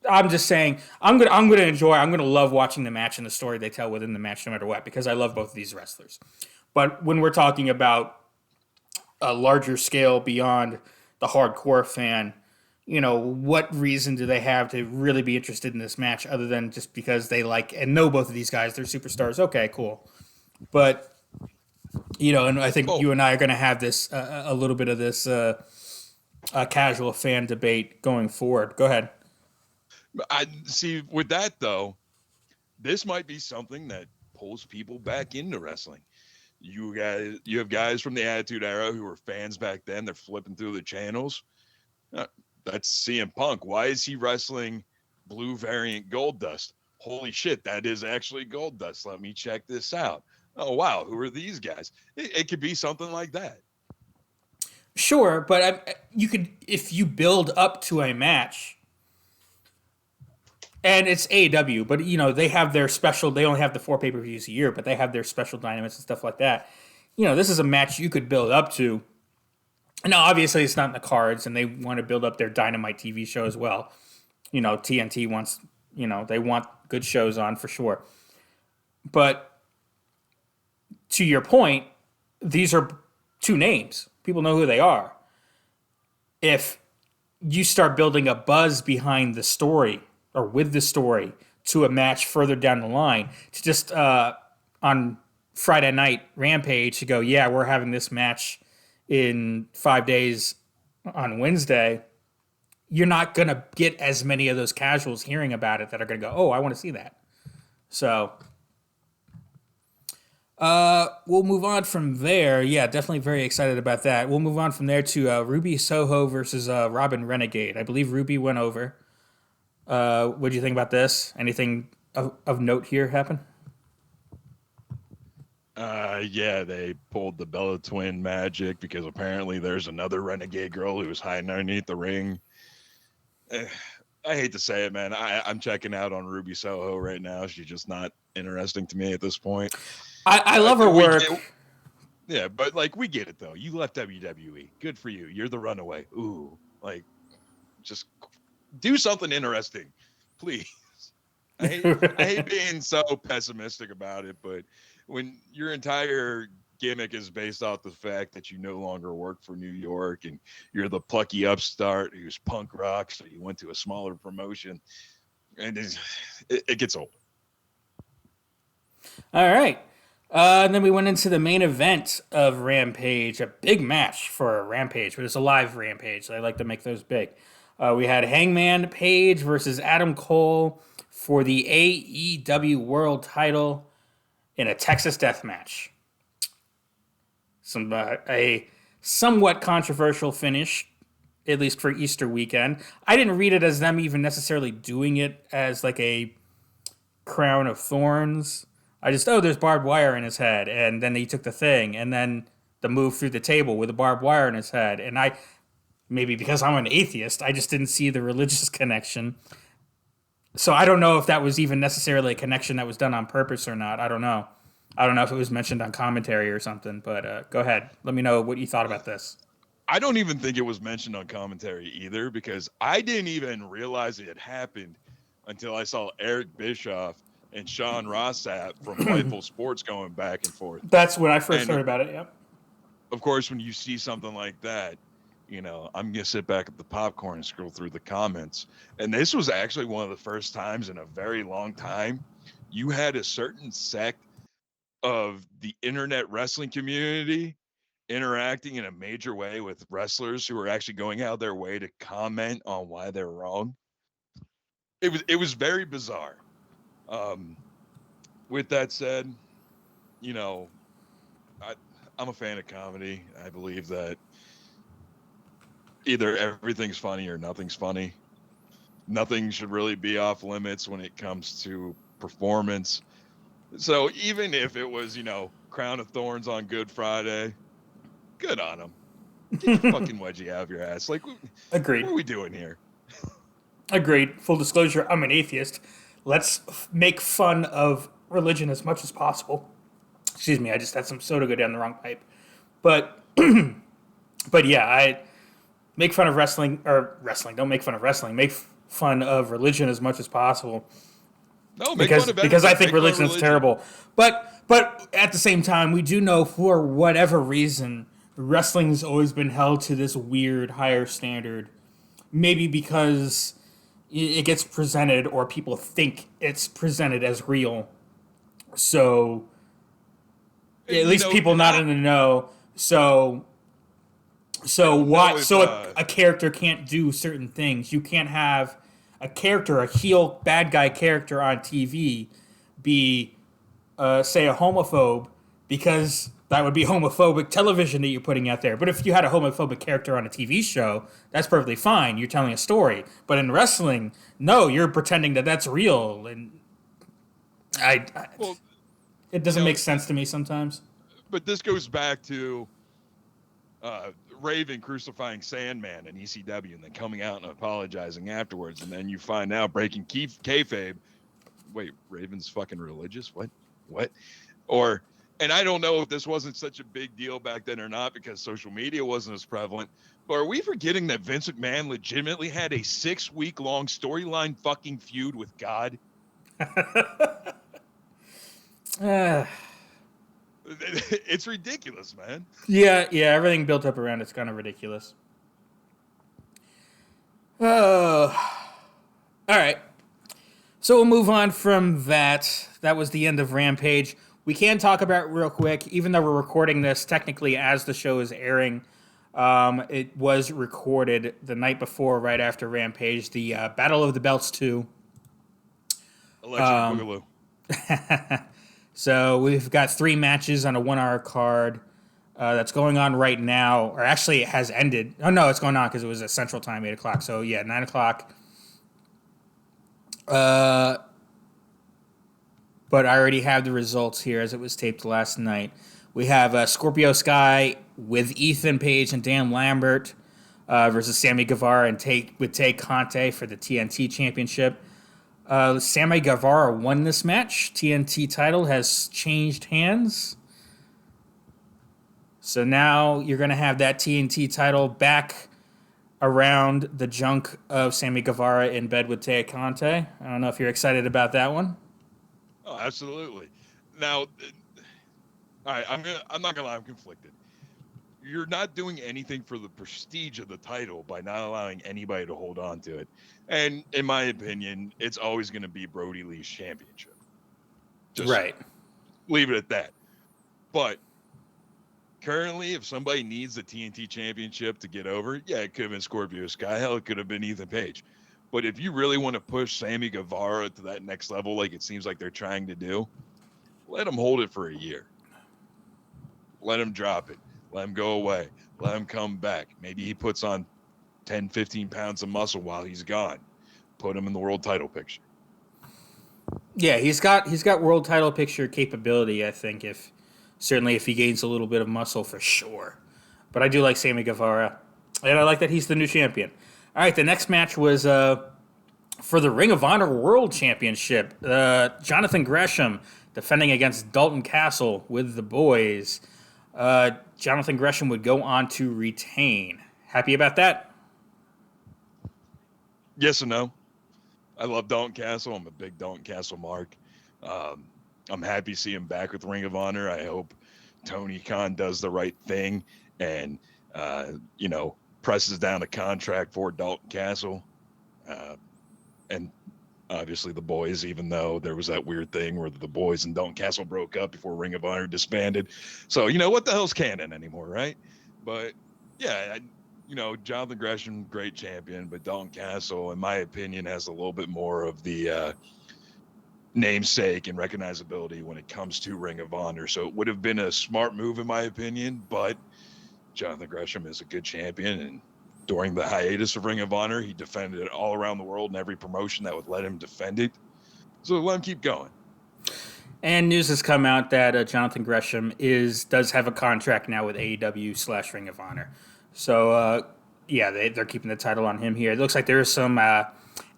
I'm just saying, I'm gonna love watching the match and the story they tell within the match, no matter what, because I love both of these wrestlers. But when we're talking about a larger scale beyond the hardcore fan, what reason do they have to really be interested in this match other than just because they like and know both of these guys? They're superstars. Okay, cool. But, and I think you and I are going to have this, a little bit of this casual fan debate going forward. Go ahead. I see with that, though, this might be something that pulls people back into wrestling. You have guys from the Attitude Era who were fans back then. They're flipping through the channels. That's CM Punk. Why is he wrestling blue variant Gold Dust? Holy shit, that is actually Gold Dust. Let me check this out. Oh, wow, who are these guys? It could be something like that. Sure, but you could, if you build up to a match, and it's AEW, but they have their special. They only have the 4 pay-per-views a year, but they have their special dynamics and stuff like that. This is a match you could build up to. Now, obviously, it's not in the cards, and they want to build up their Dynamite TV show as well. TNT wants, they want good shows on for sure. But to your point, these are two names. People know who they are. If you start building a buzz behind the story or with the story to a match further down the line, to just on Friday night Rampage to go, yeah, we're having this match in 5 days on Wednesday, you're not going to get as many of those casuals hearing about it that are going to go, oh, I want to see that. So we'll move on from there. Yeah, definitely very excited about that. We'll move on from there to Ruby Soho versus Robin Renegade. I believe Ruby went over. What do you think about this? Anything of note here happen? Yeah, they pulled the Bella Twin magic because apparently there's another renegade girl who was hiding underneath the ring. I hate to say it, man. I'm checking out on Ruby Soho right now. She's just not interesting to me at this point. I love her work. Yeah, but like we get it though. You left WWE. Good for you. You're the runaway. Ooh, like just do something interesting, please. I hate being so pessimistic about it, but when your entire gimmick is based off the fact that you no longer work for New York and you're the plucky upstart who's punk rock, so you went to a smaller promotion, and it gets old. All right. And then we went into the main event of Rampage, a big match for Rampage, but it's a live Rampage. So I like to make those big. We had Hangman Page versus Adam Cole for the AEW World Title in a Texas Death Match. A somewhat controversial finish, at least for Easter weekend. I didn't read it as them even necessarily doing it as like a crown of thorns. I just, oh, there's barbed wire in his head. And then he took the thing. And then the move through the table with the barbed wire in his head. And maybe because I'm an atheist, I just didn't see the religious connection. So I don't know if that was even necessarily a connection that was done on purpose or not. I don't know. I don't know if it was mentioned on commentary or something. But go ahead. Let me know what you thought about this. I don't even think it was mentioned on commentary either because I didn't even realize it had happened until I saw Eric Bischoff and Sean Rossap from Fightful Sports going back and forth. That's when I first heard about it, yep. Of course, when you see something like that, I'm going to sit back at the popcorn and scroll through the comments. And this was actually one of the first times in a very long time you had a certain sect of the internet wrestling community interacting in a major way with wrestlers who are actually going out their way to comment on why they're wrong. It was very bizarre. With that said, I'm a fan of comedy. I believe that either everything's funny or nothing's funny. Nothing should really be off limits when it comes to performance. So even if it was, Crown of Thorns on Good Friday, good on them. Get your fucking wedgie out of your ass. Like, agreed. What are we doing here? Agreed. Full disclosure, I'm an atheist. Let's make fun of religion as much as possible. Excuse me, I just had some soda go down the wrong pipe. But yeah, I make fun of wrestling. Don't make fun of wrestling. Make fun of religion as much as possible. No, because I think religion is terrible. But at the same time, we do know for whatever reason, wrestling's always been held to this weird higher standard. Maybe because it gets presented or people think it's presented as real. So at least people not in the know. So a character can't do certain things. You can't have a character, a heel bad guy character on TV be say a homophobe, because that would be homophobic television that you're putting out there. But if you had a homophobic character on a TV show, that's perfectly fine. You're telling a story. But in wrestling, no, you're pretending that that's real. And it doesn't make sense to me sometimes. But this goes back to Raven crucifying Sandman in ECW and then coming out and apologizing afterwards. And then you find out breaking kayfabe. Wait, Raven's fucking religious? What? And I don't know if this wasn't such a big deal back then or not because social media wasn't as prevalent, but are we forgetting that Vince McMahon legitimately had a 6-week-long storyline fucking feud with God? It's ridiculous, man. Yeah, everything built up around it's kind of ridiculous. Oh, all right. So we'll move on from that. That was the end of Rampage. We can talk about real quick, even though we're recording this technically as the show is airing. It was recorded the night before, right after Rampage, the Battle of the Belts 2. Electric Boogaloo. So we've got 3 matches on a 1-hour card that's going on right now, or actually it has ended. Oh no, it's going on because it was at Central Time, 8 o'clock. So yeah, 9 o'clock. But I already have the results here as it was taped last night. We have Scorpio Sky with Ethan Page and Dan Lambert versus Sammy Guevara and Tay Conte for the TNT Championship. Sammy Guevara won this match. TNT title has changed hands. So now you're going to have that TNT title back around the junk of Sammy Guevara in bed with Tay Conte. I don't know if you're excited about that one. Oh, absolutely. Now, all right, I'm not gonna lie, I'm conflicted. You're not doing anything for the prestige of the title by not allowing anybody to hold on to it. And in my opinion, it's always going to be Brody Lee's championship. Just Right. leave it at that. But currently, if somebody needs the TNT championship to get over, yeah, it could have been Scorpio Sky. Hell, it could have been Ethan Page. But if you really want to push Sammy Guevara to that next level, like it seems like they're trying to do, let him hold it for a year. Let him drop it. Let him go away. Let him come back. Maybe he puts on 10, 15 pounds of muscle while he's gone. Put him in the world title picture. Yeah, he's got world title picture capability, I think, if he gains a little bit of muscle for sure. But I do like Sammy Guevara. And I like that he's the new champion. All right, the next match was for the Ring of Honor World Championship. Jonathan Gresham defending against Dalton Castle with the boys. Jonathan Gresham would go on to retain. Happy about that? Yes and no. I love Dalton Castle. I'm a big Dalton Castle mark. I'm happy to see him back with Ring of Honor. I hope Tony Khan does the right thing and, presses down a contract for Dalton Castle. And obviously the boys, even though there was that weird thing where the boys and Dalton Castle broke up before Ring of Honor disbanded. So, what the hell's canon anymore, right? But yeah, Jonathan Gresham, great champion, but Dalton Castle, in my opinion, has a little bit more of the namesake and recognizability when it comes to Ring of Honor. So it would have been a smart move, in my opinion, but Jonathan Gresham is a good champion, and during the hiatus of Ring of Honor, he defended it all around the world in every promotion that would let him defend it. So let him keep going. And news has come out that Jonathan Gresham does have a contract now with AEW / Ring of Honor. So, they're keeping the title on him here. It looks like there is some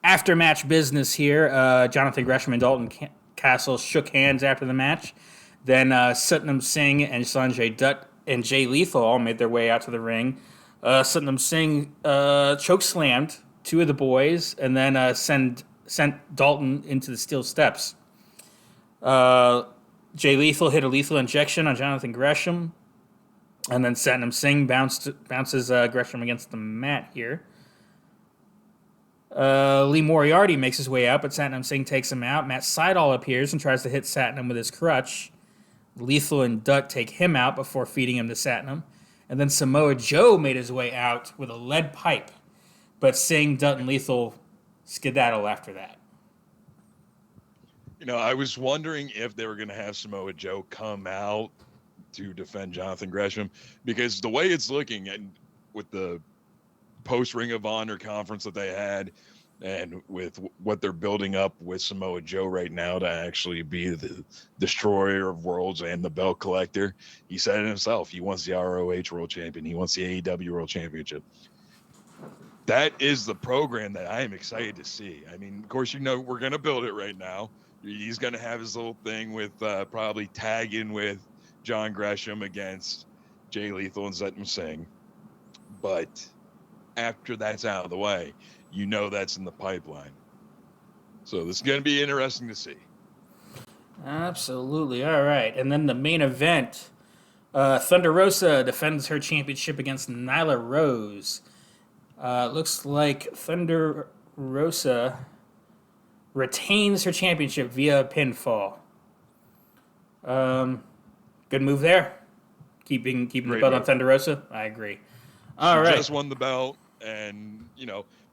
after-match business here. Jonathan Gresham and Dalton Castle shook hands after the match. Then Satnam Singh and Sanjay Dutt and Jay Lethal all made their way out to the ring. Satnam Singh choke-slammed 2 of the boys and then sent Dalton into the steel steps. Jay Lethal hit a lethal injection on Jonathan Gresham. And then Satnam Singh bounces Gresham against the mat here. Lee Moriarty makes his way out, but Satnam Singh takes him out. Matt Sydal appears and tries to hit Satnam with his crutch. Lethal and Dutt take him out before feeding him to Satnam. And then Samoa Joe made his way out with a lead pipe. But Singh, Dutt, and Lethal skedaddle after that. I was wondering if they were going to have Samoa Joe come out to defend Jonathan Gresham, because the way it's looking, and with the post Ring of Honor conference that they had, and with what they're building up with Samoa Joe right now to actually be the destroyer of worlds and the belt collector, he said it himself. He wants the ROH World Champion. He wants the AEW World Championship. That is the program that I am excited to see. I mean, of course, we're going to build it right now. He's going to have his little thing with probably tagging with John Gresham against Jay Lethal and Satnam Singh. But after that's out of the way, that's in the pipeline. So this is going to be interesting to see. Absolutely. All right. And then the main event. Thunder Rosa defends her championship against Nyla Rose. Looks like Thunder Rosa retains her championship via pinfall. Um, Good move there. Keeping the Great belt on move. Thunder Rosa. I agree. All She right. just won the belt, and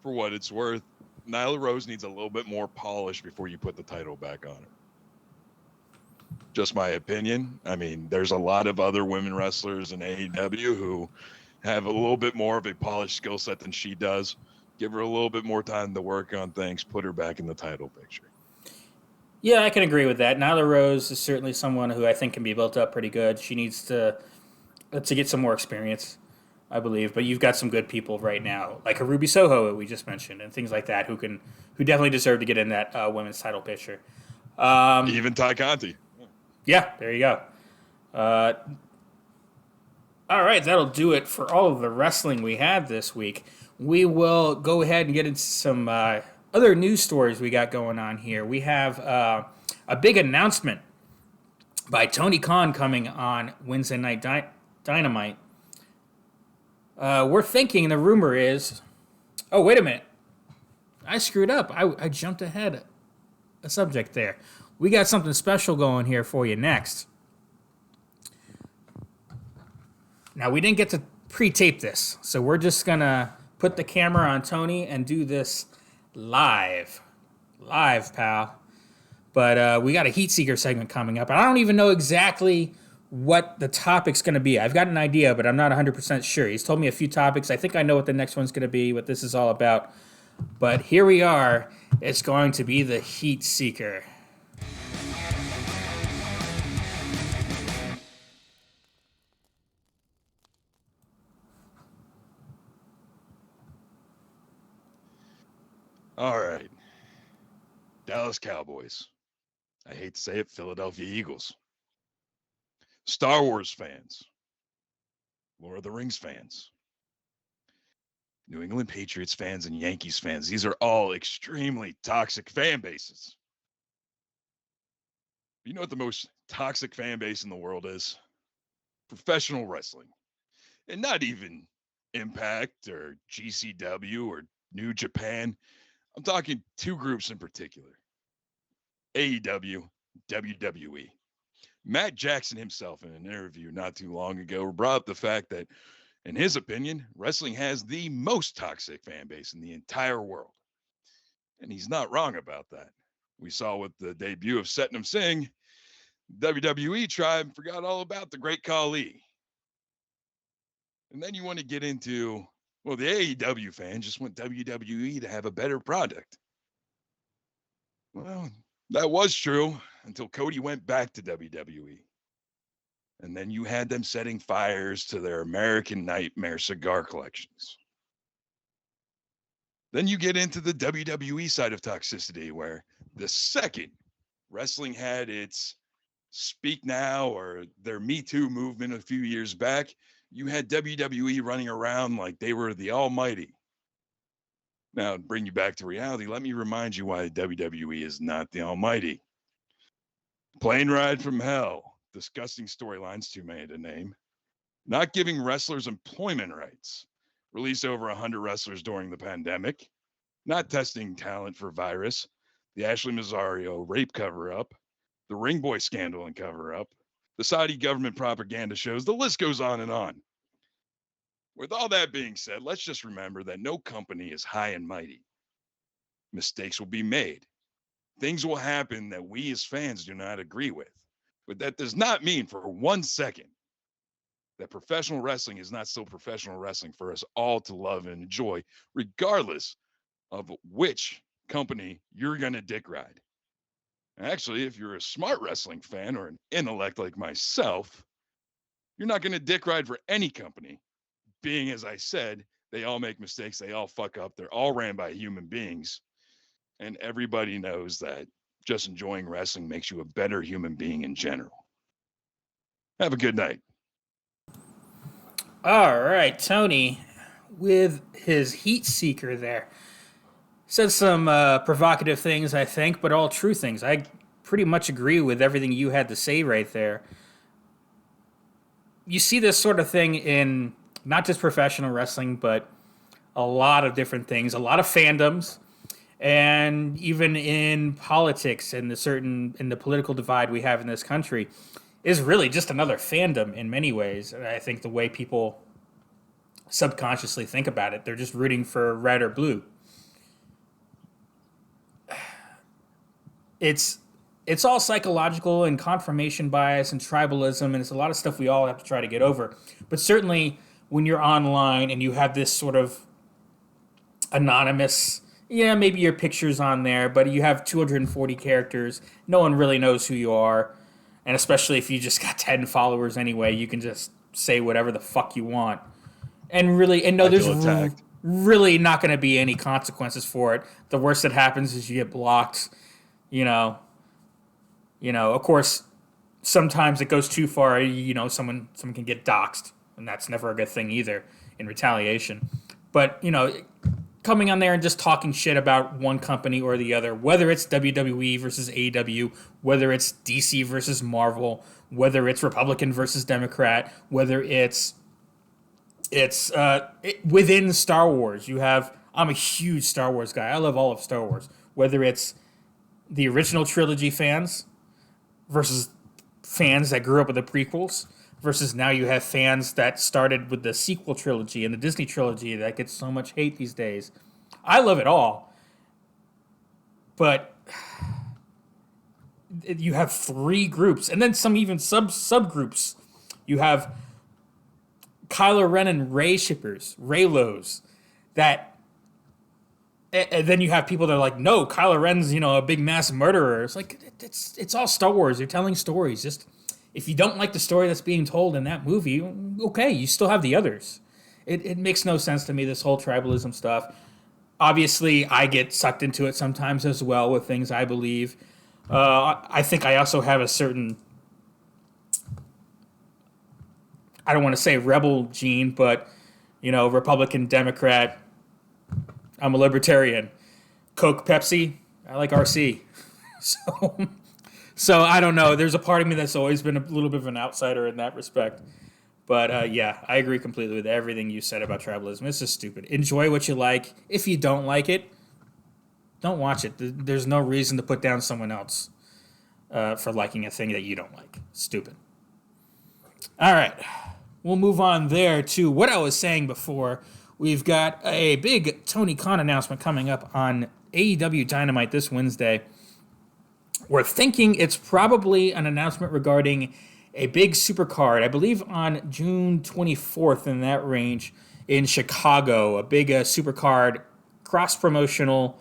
for what it's worth, Nyla Rose needs a little bit more polish before you put the title back on her. Just my opinion. I mean, there's a lot of other women wrestlers in AEW who have a little bit more of a polished skill set than she does. Give her a little bit more time to work on things, put her back in the title picture. Yeah, I can agree with that. Nyla Rose is certainly someone who I think can be built up pretty good. She needs to get some more experience, I believe. But you've got some good people right now, like a Ruby Soho we just mentioned, and things like that, who definitely deserve to get in that women's title picture. Even Ty Conti. Yeah, there you go. Uh, all right, that'll do it for all of the wrestling we had this week. We will go ahead and get into some other news stories we got going on here. We have a big announcement by Tony Khan coming on Wednesday Night Dynamite. We're thinking, the rumor is, oh, wait a minute. I screwed up. I jumped ahead a subject there. We got something special going here for you next. Now, we didn't get to pre-tape this, so we're just going to put the camera on Tony and do this live. Live, pal. But we got a Heat Seeker segment coming up. And I don't even know exactly what the topic's going to be. I've got an idea, but I'm not 100% sure. He's told me a few topics. I think I know what the next one's going to be, what this is all about. But here we are. It's going to be the Heat Seeker. All right. Dallas Cowboys. I hate to say it, Philadelphia Eagles. Star Wars fans. Lord of the Rings fans. New England Patriots fans and Yankees fans. These are all extremely toxic fan bases. You know what the most toxic fan base in the world is? Professional wrestling. And not even Impact or GCW or New Japan. I'm talking two groups in particular. AEW, WWE. Matt Jackson himself, in an interview not too long ago, brought up the fact that, in his opinion, wrestling has the most toxic fan base in the entire world. And he's not wrong about that. We saw with the debut of Satnam Singh, WWE tribe forgot all about the great Khali. And then you want to get into, well, the AEW fans just want WWE to have a better product. Well, that was true until Cody went back to WWE. And then you had them setting fires to their American Nightmare cigar collections. Then you get into the WWE side of toxicity, where the second wrestling had its Speak Now or their Me Too movement a few years back, you had WWE running around like they were the almighty. Now, to bring you back to reality, let me remind you why WWE is not the almighty. Plane Ride from Hell, disgusting storylines, too many to name. Not giving wrestlers employment rights, released over 100 wrestlers during the pandemic. Not testing talent for virus. The Ashley Mazzario rape cover up. The Ring Boy scandal and cover up. The Saudi government propaganda shows. The list goes on and on. With all that being said, let's just remember that no company is high and mighty. Mistakes will be made. Things will happen that we as fans do not agree with. But that does not mean for 1 second that professional wrestling is not still professional wrestling for us all to love and enjoy, regardless of which company you're going to dick ride. Actually, if you're a smart wrestling fan or an intellect like myself, you're not going to dick ride for any company, being, as I said, they all make mistakes, they all fuck up, they're all ran by human beings. And everybody knows that just enjoying wrestling makes you a better human being in general. Have a good night. All right, Tony, with his Heat Seeker there. Said some provocative things, I think, but all true things. pretty much agree with everything you had to say right there. You see this sort of thing in not just professional wrestling, but a lot of different things, a lot of fandoms, and even in politics and the political divide we have in this country is really just another fandom in many ways. And I think the way people subconsciously think about it, they're just rooting for red or blue. It's all psychological and confirmation bias and tribalism, and it's a lot of stuff we all have to try to get over. But certainly when you're online and you have this sort of anonymous, yeah, maybe your picture's on there, but you have 240 characters, no one really knows who you are, and especially if you just got 10 followers anyway, you can just say whatever the fuck you want. And no, there's really not going to be any consequences for it. The worst that happens is you get blocked. You know, of course, sometimes it goes too far. Someone can get doxxed, and that's never a good thing either in retaliation. But coming on there and just talking shit about one company or the other, whether it's WWE versus AEW, whether it's DC versus Marvel, whether it's Republican versus Democrat, whether it's within Star Wars. I'm a huge Star Wars guy. I love all of Star Wars. Whether it's the original trilogy fans versus fans that grew up with the prequels versus now you have fans that started with the sequel trilogy and the Disney trilogy that gets so much hate these days. I love it all. But you have three groups and then some even subgroups. You have Kylo Ren and Rey shippers, Reylos, that. And then you have people that are like, no, Kylo Ren's, a big mass murderer. It's like, it's all Star Wars. They're telling stories. Just, if you don't like the story that's being told in that movie, okay, you still have the others. It makes no sense to me, this whole tribalism stuff. Obviously, I get sucked into it sometimes as well with things I believe. I think I also have a certain, I don't want to say rebel gene, but, Republican, Democrat, I'm a libertarian. Coke, Pepsi, I like RC. So I don't know. There's a part of me that's always been a little bit of an outsider in that respect. But yeah, I agree completely with everything you said about tribalism. It's just stupid. Enjoy what you like. If you don't like it, don't watch it. There's no reason to put down someone else for liking a thing that you don't like. Stupid. All right. We'll move on there to what I was saying before. We've got a big Tony Khan announcement coming up on AEW Dynamite this Wednesday. We're thinking it's probably an announcement regarding a big super card, I believe on June 24th in that range in Chicago, a big super card, cross-promotional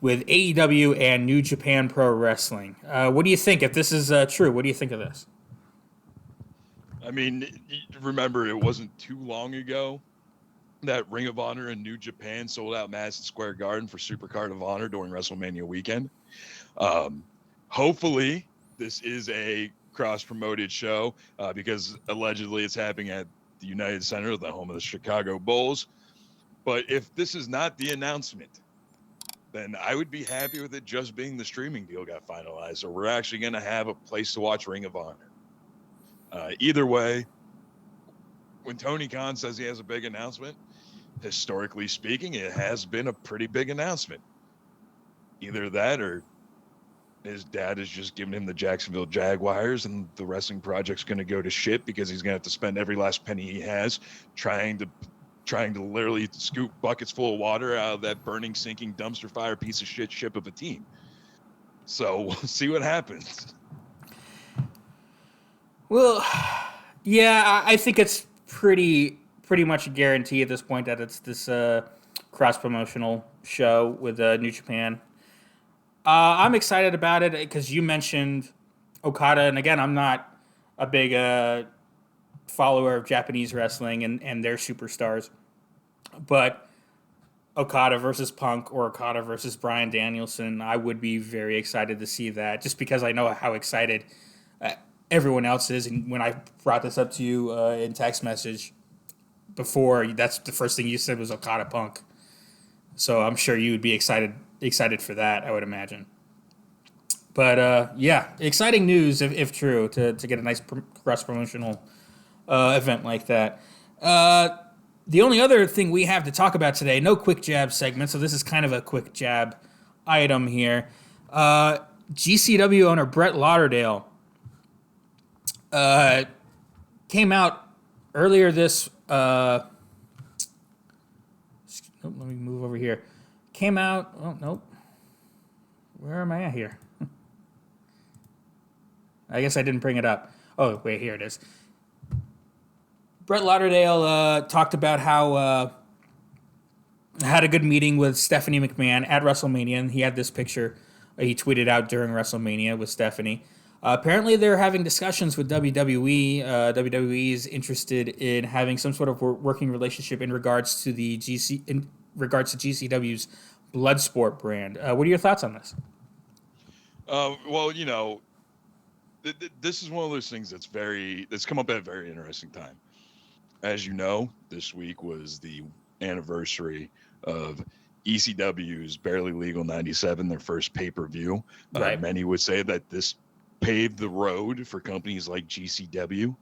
with AEW and New Japan Pro Wrestling. What do you think? If this is true, what do you think of this? I mean, remember, it wasn't too long ago that Ring of Honor and New Japan sold out Madison Square Garden for Supercard of Honor during WrestleMania weekend. Hopefully, this is a cross-promoted show because allegedly it's happening at the United Center, the home of the Chicago Bulls. But if this is not the announcement, then I would be happy with it just being the streaming deal got finalized. So we're actually going to have a place to watch Ring of Honor. Either way, when Tony Khan says he has a big announcement, historically speaking, it has been a pretty big announcement. Either that or his dad is just giving him the Jacksonville Jaguars and the wrestling project's going to go to shit because he's going to have to spend every last penny he has trying to literally scoop buckets full of water out of that burning, sinking dumpster fire piece of shit ship of a team. So we'll see what happens. Well, yeah, I think it's pretty much a guarantee at this point that it's this cross-promotional show with New Japan. I'm excited about it because you mentioned Okada, and again, I'm not a big follower of Japanese wrestling and their superstars, but Okada versus Punk or Okada versus Bryan Danielson, I would be very excited to see that just because I know how excited everyone else is. And when I brought this up to you in text message before, that's the first thing you said was Okada Punk. So I'm sure you would be excited for that, I would imagine. But yeah, exciting news if true to get a nice cross promotional event like that. The only other thing we have to talk about today, no quick jab segment, so this is kind of a quick jab item here. GCW owner Brett Lauderdale came out earlier this. Let me move over here. Came out. Oh nope. Where am I at here? I guess I didn't bring it up. Oh wait, here it is. Brett Lauderdale talked about how had a good meeting with Stephanie McMahon at WrestleMania, and he had this picture he tweeted out during WrestleMania with Stephanie. Apparently, they're having discussions with WWE. WWE is interested in having some sort of working relationship in regards to GCW's Bloodsport brand. What are your thoughts on this? Well, this is one of those things that's come up at a very interesting time. As you know, this week was the anniversary of ECW's Barely Legal 97, their first pay-per-view. Right. Many would say that this paved the road for companies like GCW.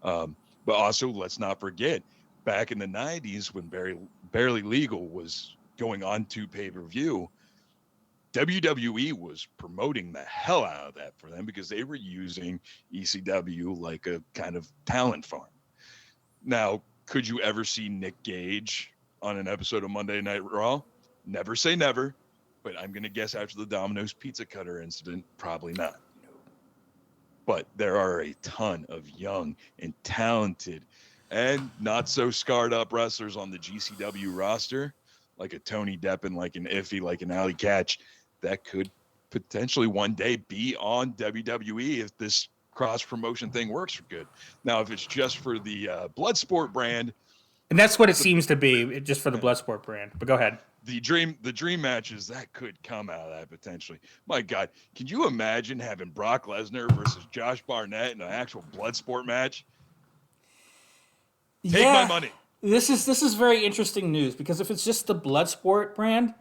But also, let's not forget, back in the 90s when Barely Legal was going on to pay-per-view, WWE was promoting the hell out of that for them because they were using ECW like a kind of talent farm. Now, could you ever see Nick Gage on an episode of Monday Night Raw? Never say never, but I'm going to guess after the Domino's Pizza Cutter incident, probably not. But there are a ton of young and talented and not so scarred up wrestlers on the GCW roster, like a Tony Deppen, like an Iffy, like an Alley Catch, that could potentially one day be on WWE if this cross-promotion thing works for good. Now, if it's just for the Bloodsport brand... And that's what it seems to be, just for the Bloodsport brand. But go ahead. The dream matches, that could come out of that potentially. My God, can you imagine having Brock Lesnar versus Josh Barnett in an actual Bloodsport match? Take my money. This is very interesting news, because if it's just the Bloodsport brand,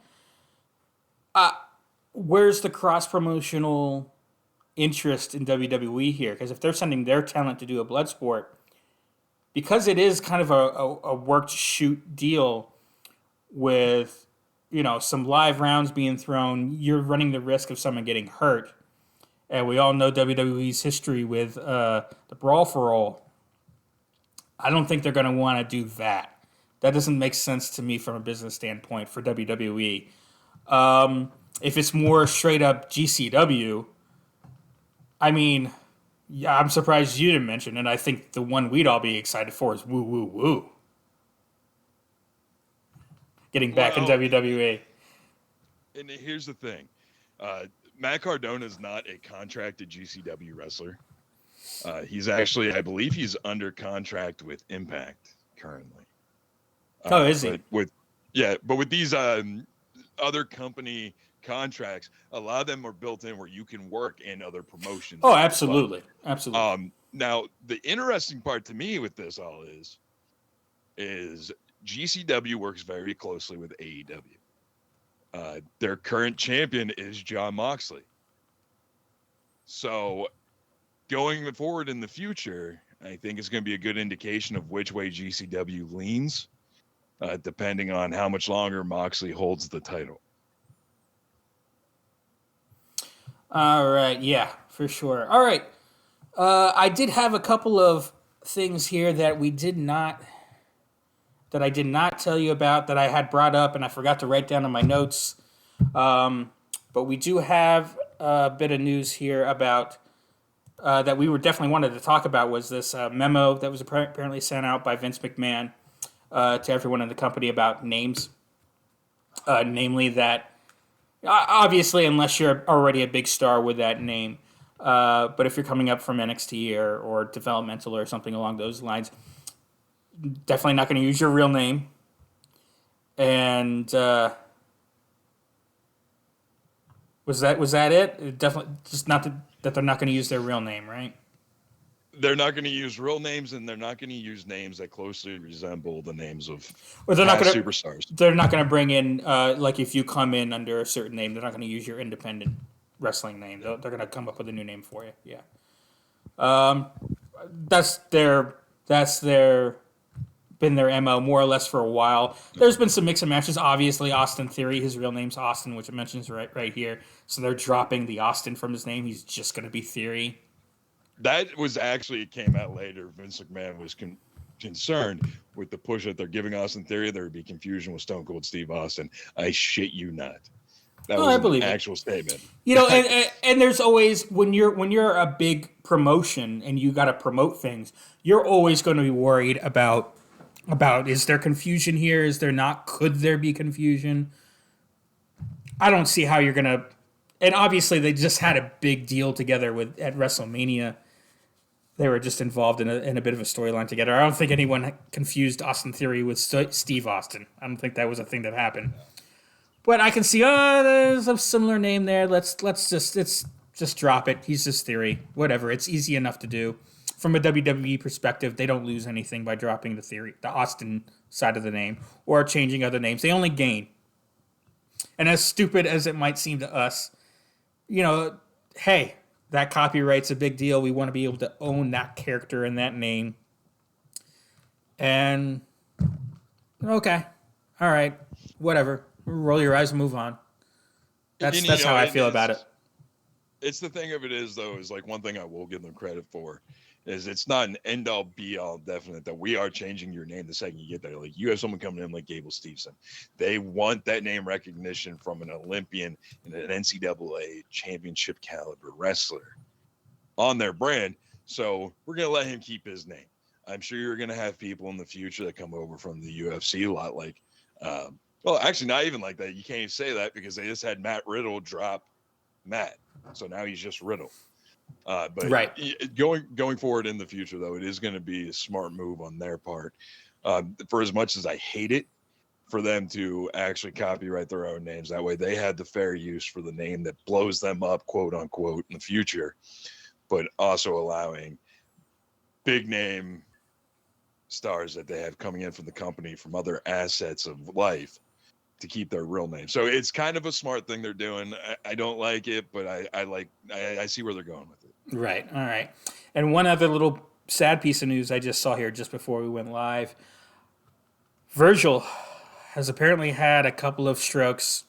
where's the cross-promotional interest in WWE here? Because if they're sending their talent to do a Bloodsport, because it is kind of a worked shoot deal with, some live rounds being thrown, you're running the risk of someone getting hurt. And we all know WWE's history with the Brawl for All. I don't think they're going to want to do that. That doesn't make sense to me from a business standpoint for WWE. If it's more straight up GCW, I mean, yeah, I'm surprised you didn't mention it. I think the one we'd all be excited for is Woo Woo Woo. Getting back in WWE. And here's the thing. Matt Cardona is not a contracted GCW wrestler. He's actually, I believe he's under contract with Impact currently. Is he? But with these other company contracts, a lot of them are built in where you can work in other promotions. Oh, absolutely. Absolutely. Now, the interesting part to me with this all is GCW works very closely with AEW. Their current champion is Jon Moxley. So going forward in the future, I think it's going to be a good indication of which way GCW leans, depending on how much longer Moxley holds the title. All right. Yeah, for sure. All right. I did have a couple of things here that I did not tell you about, that I had brought up and I forgot to write down in my notes. But we do have a bit of news here about that we were definitely wanted to talk about, was this memo that was apparently sent out by Vince McMahon to everyone in the company about names. Namely that, obviously, unless you're already a big star with that name, but if you're coming up from NXT or developmental or something along those lines, definitely not going to use your real name. And was that it? Definitely just not that they're not going to use their real name, right? They're not going to use real names, and they're not going to use names that closely resemble the names of superstars. They're not going to bring in, like if you come in under a certain name, they're not going to use your independent wrestling name. They're going to come up with a new name for you. Yeah. That's their been their MO more or less for a while. There's been some mix and matches. Obviously, Austin Theory, his real name's Austin, which it mentions right here. So they're dropping the Austin from his name. He's just going to be Theory. That was actually, it came out later. Vince McMahon was concerned with the push that they're giving Austin Theory. There would be confusion with Stone Cold Steve Austin. I shit you not. That was an actual statement. You know, and there's always, when you're a big promotion and you got to promote things, you're always going to be worried about is there confusion here? Is there not? Could there be confusion? I don't see how you're going to, and obviously they just had a big deal together at WrestleMania. They were just involved in a bit of a storyline together. I don't think anyone confused Austin Theory with Steve Austin. I don't think that was a thing that happened. But I can see, there's a similar name there. Let's just drop it. He's just Theory. Whatever. It's easy enough to do. From a WWE perspective, they don't lose anything by dropping the Austin side of the name, or changing other names. They only gain. And as stupid as it might seem to us, you know, hey, that copyright's a big deal. We want to be able to own that character and that name. And, okay. All right. Whatever. Roll your eyes and move on. That's how I feel about it. It's the thing of it is, though, is like one thing I will give them credit for is it's not an end all be all definite that we are changing your name the second you get there. Like you have someone coming in like Gable Steveson. They want that name recognition from an Olympian and an NCAA championship caliber wrestler on their brand. So we're going to let him keep his name. I'm sure you're going to have people in the future that come over from the UFC a lot like, well, actually not even like that. You can't even say that because they just had Matt Riddle drop Matt. So now he's just Riddle. But right. Going forward in the future, though, it is going to be a smart move on their part. For as much as I hate it, for them to actually copyright their own names. That way they had the fair use for the name that blows them up, quote unquote, in the future, but also allowing big name stars that they have coming in from the company from other assets of life to keep their real name. So it's kind of a smart thing they're doing. I don't like it, but I see where they're going with it. Right. All right. And one other little sad piece of news I just saw here just before we went live. Virgil has apparently had a couple of strokes,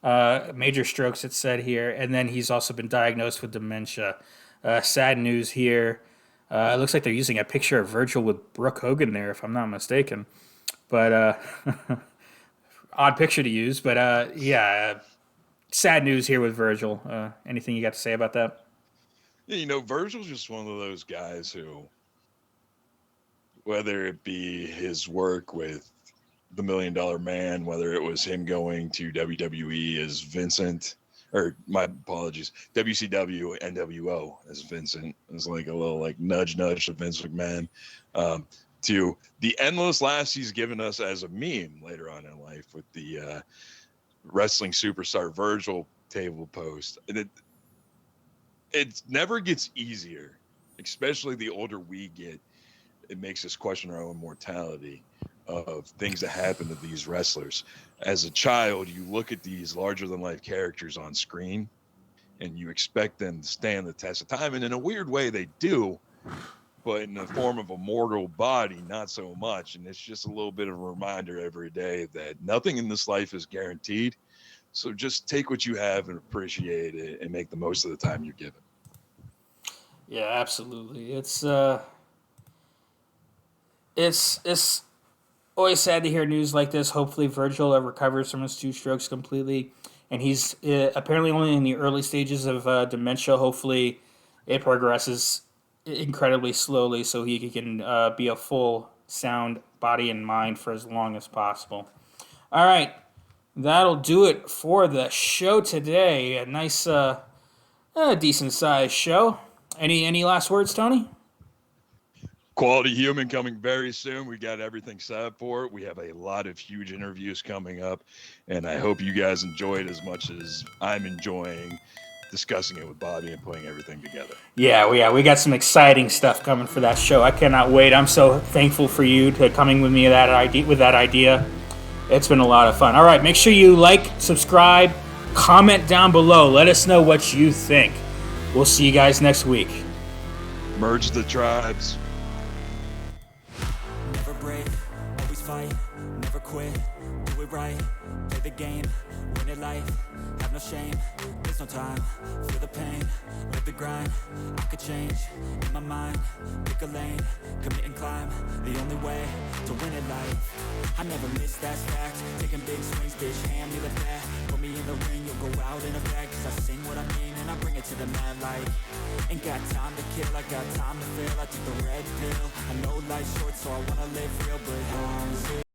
major strokes, it said here, and then he's also been diagnosed with dementia. Sad news here. It looks like they're using a picture of Virgil with Brooke Hogan there, if I'm not mistaken. But odd picture to use. But yeah, sad news here with Virgil. Anything you got to say about that? Yeah, you know, Virgil's just one of those guys who, whether it be his work with the $1 Million Man, whether it was him going to WWE as Vincent, or my apologies, WCW, NWO as Vincent, as like a little like nudge to Vince McMahon, to the endless laughs he's given us as a meme later on in life with the wrestling superstar Virgil table post. And it never gets easier, especially the older we get. It makes us question our own mortality of things that happen to these wrestlers. As a child, you look at these larger than life characters on screen and you expect them to stand the test of time. And in a weird way, they do, but in the form of a mortal body, not so much. And it's just a little bit of a reminder every day that nothing in this life is guaranteed. So just take what you have and appreciate it and make the most of the time you're given. Yeah, absolutely. It's always sad to hear news like this. Hopefully Virgil recovers from his 2 strokes completely. And he's apparently only in the early stages of dementia. Hopefully it progresses incredibly slowly so he can be a full, sound body and mind for as long as possible. All right. That'll do it for the show today. A nice, decent-sized show. Any last words, Tony? Quality Human coming very soon. We got everything set up for it. We have a lot of huge interviews coming up, and I hope you guys enjoy it as much as I'm enjoying discussing it with Bobby and putting everything together. Yeah, we got some exciting stuff coming for that show. I cannot wait. I'm so thankful for you to coming with me with that idea. It's been a lot of fun. All right, make sure you like, subscribe, Comment down below. Let us know what you think. We'll see you guys next week. Merge the tribes. Never break, always fight, never quit, do it right, play the game, win it life, have no shame, there's no time, feel the pain, live the grind, I could change, in my mind, pick a lane, commit and climb, the only way to win it life, I never miss, that's fact, taking big swings, bitch, hand me the bat, put me in the ring, you'll go out in a bag, cause I sing what I mean, and I bring it to the mad light, ain't got time to kill, I got time to feel, I took the red pill, I know life's short, so I wanna live real, but how's it?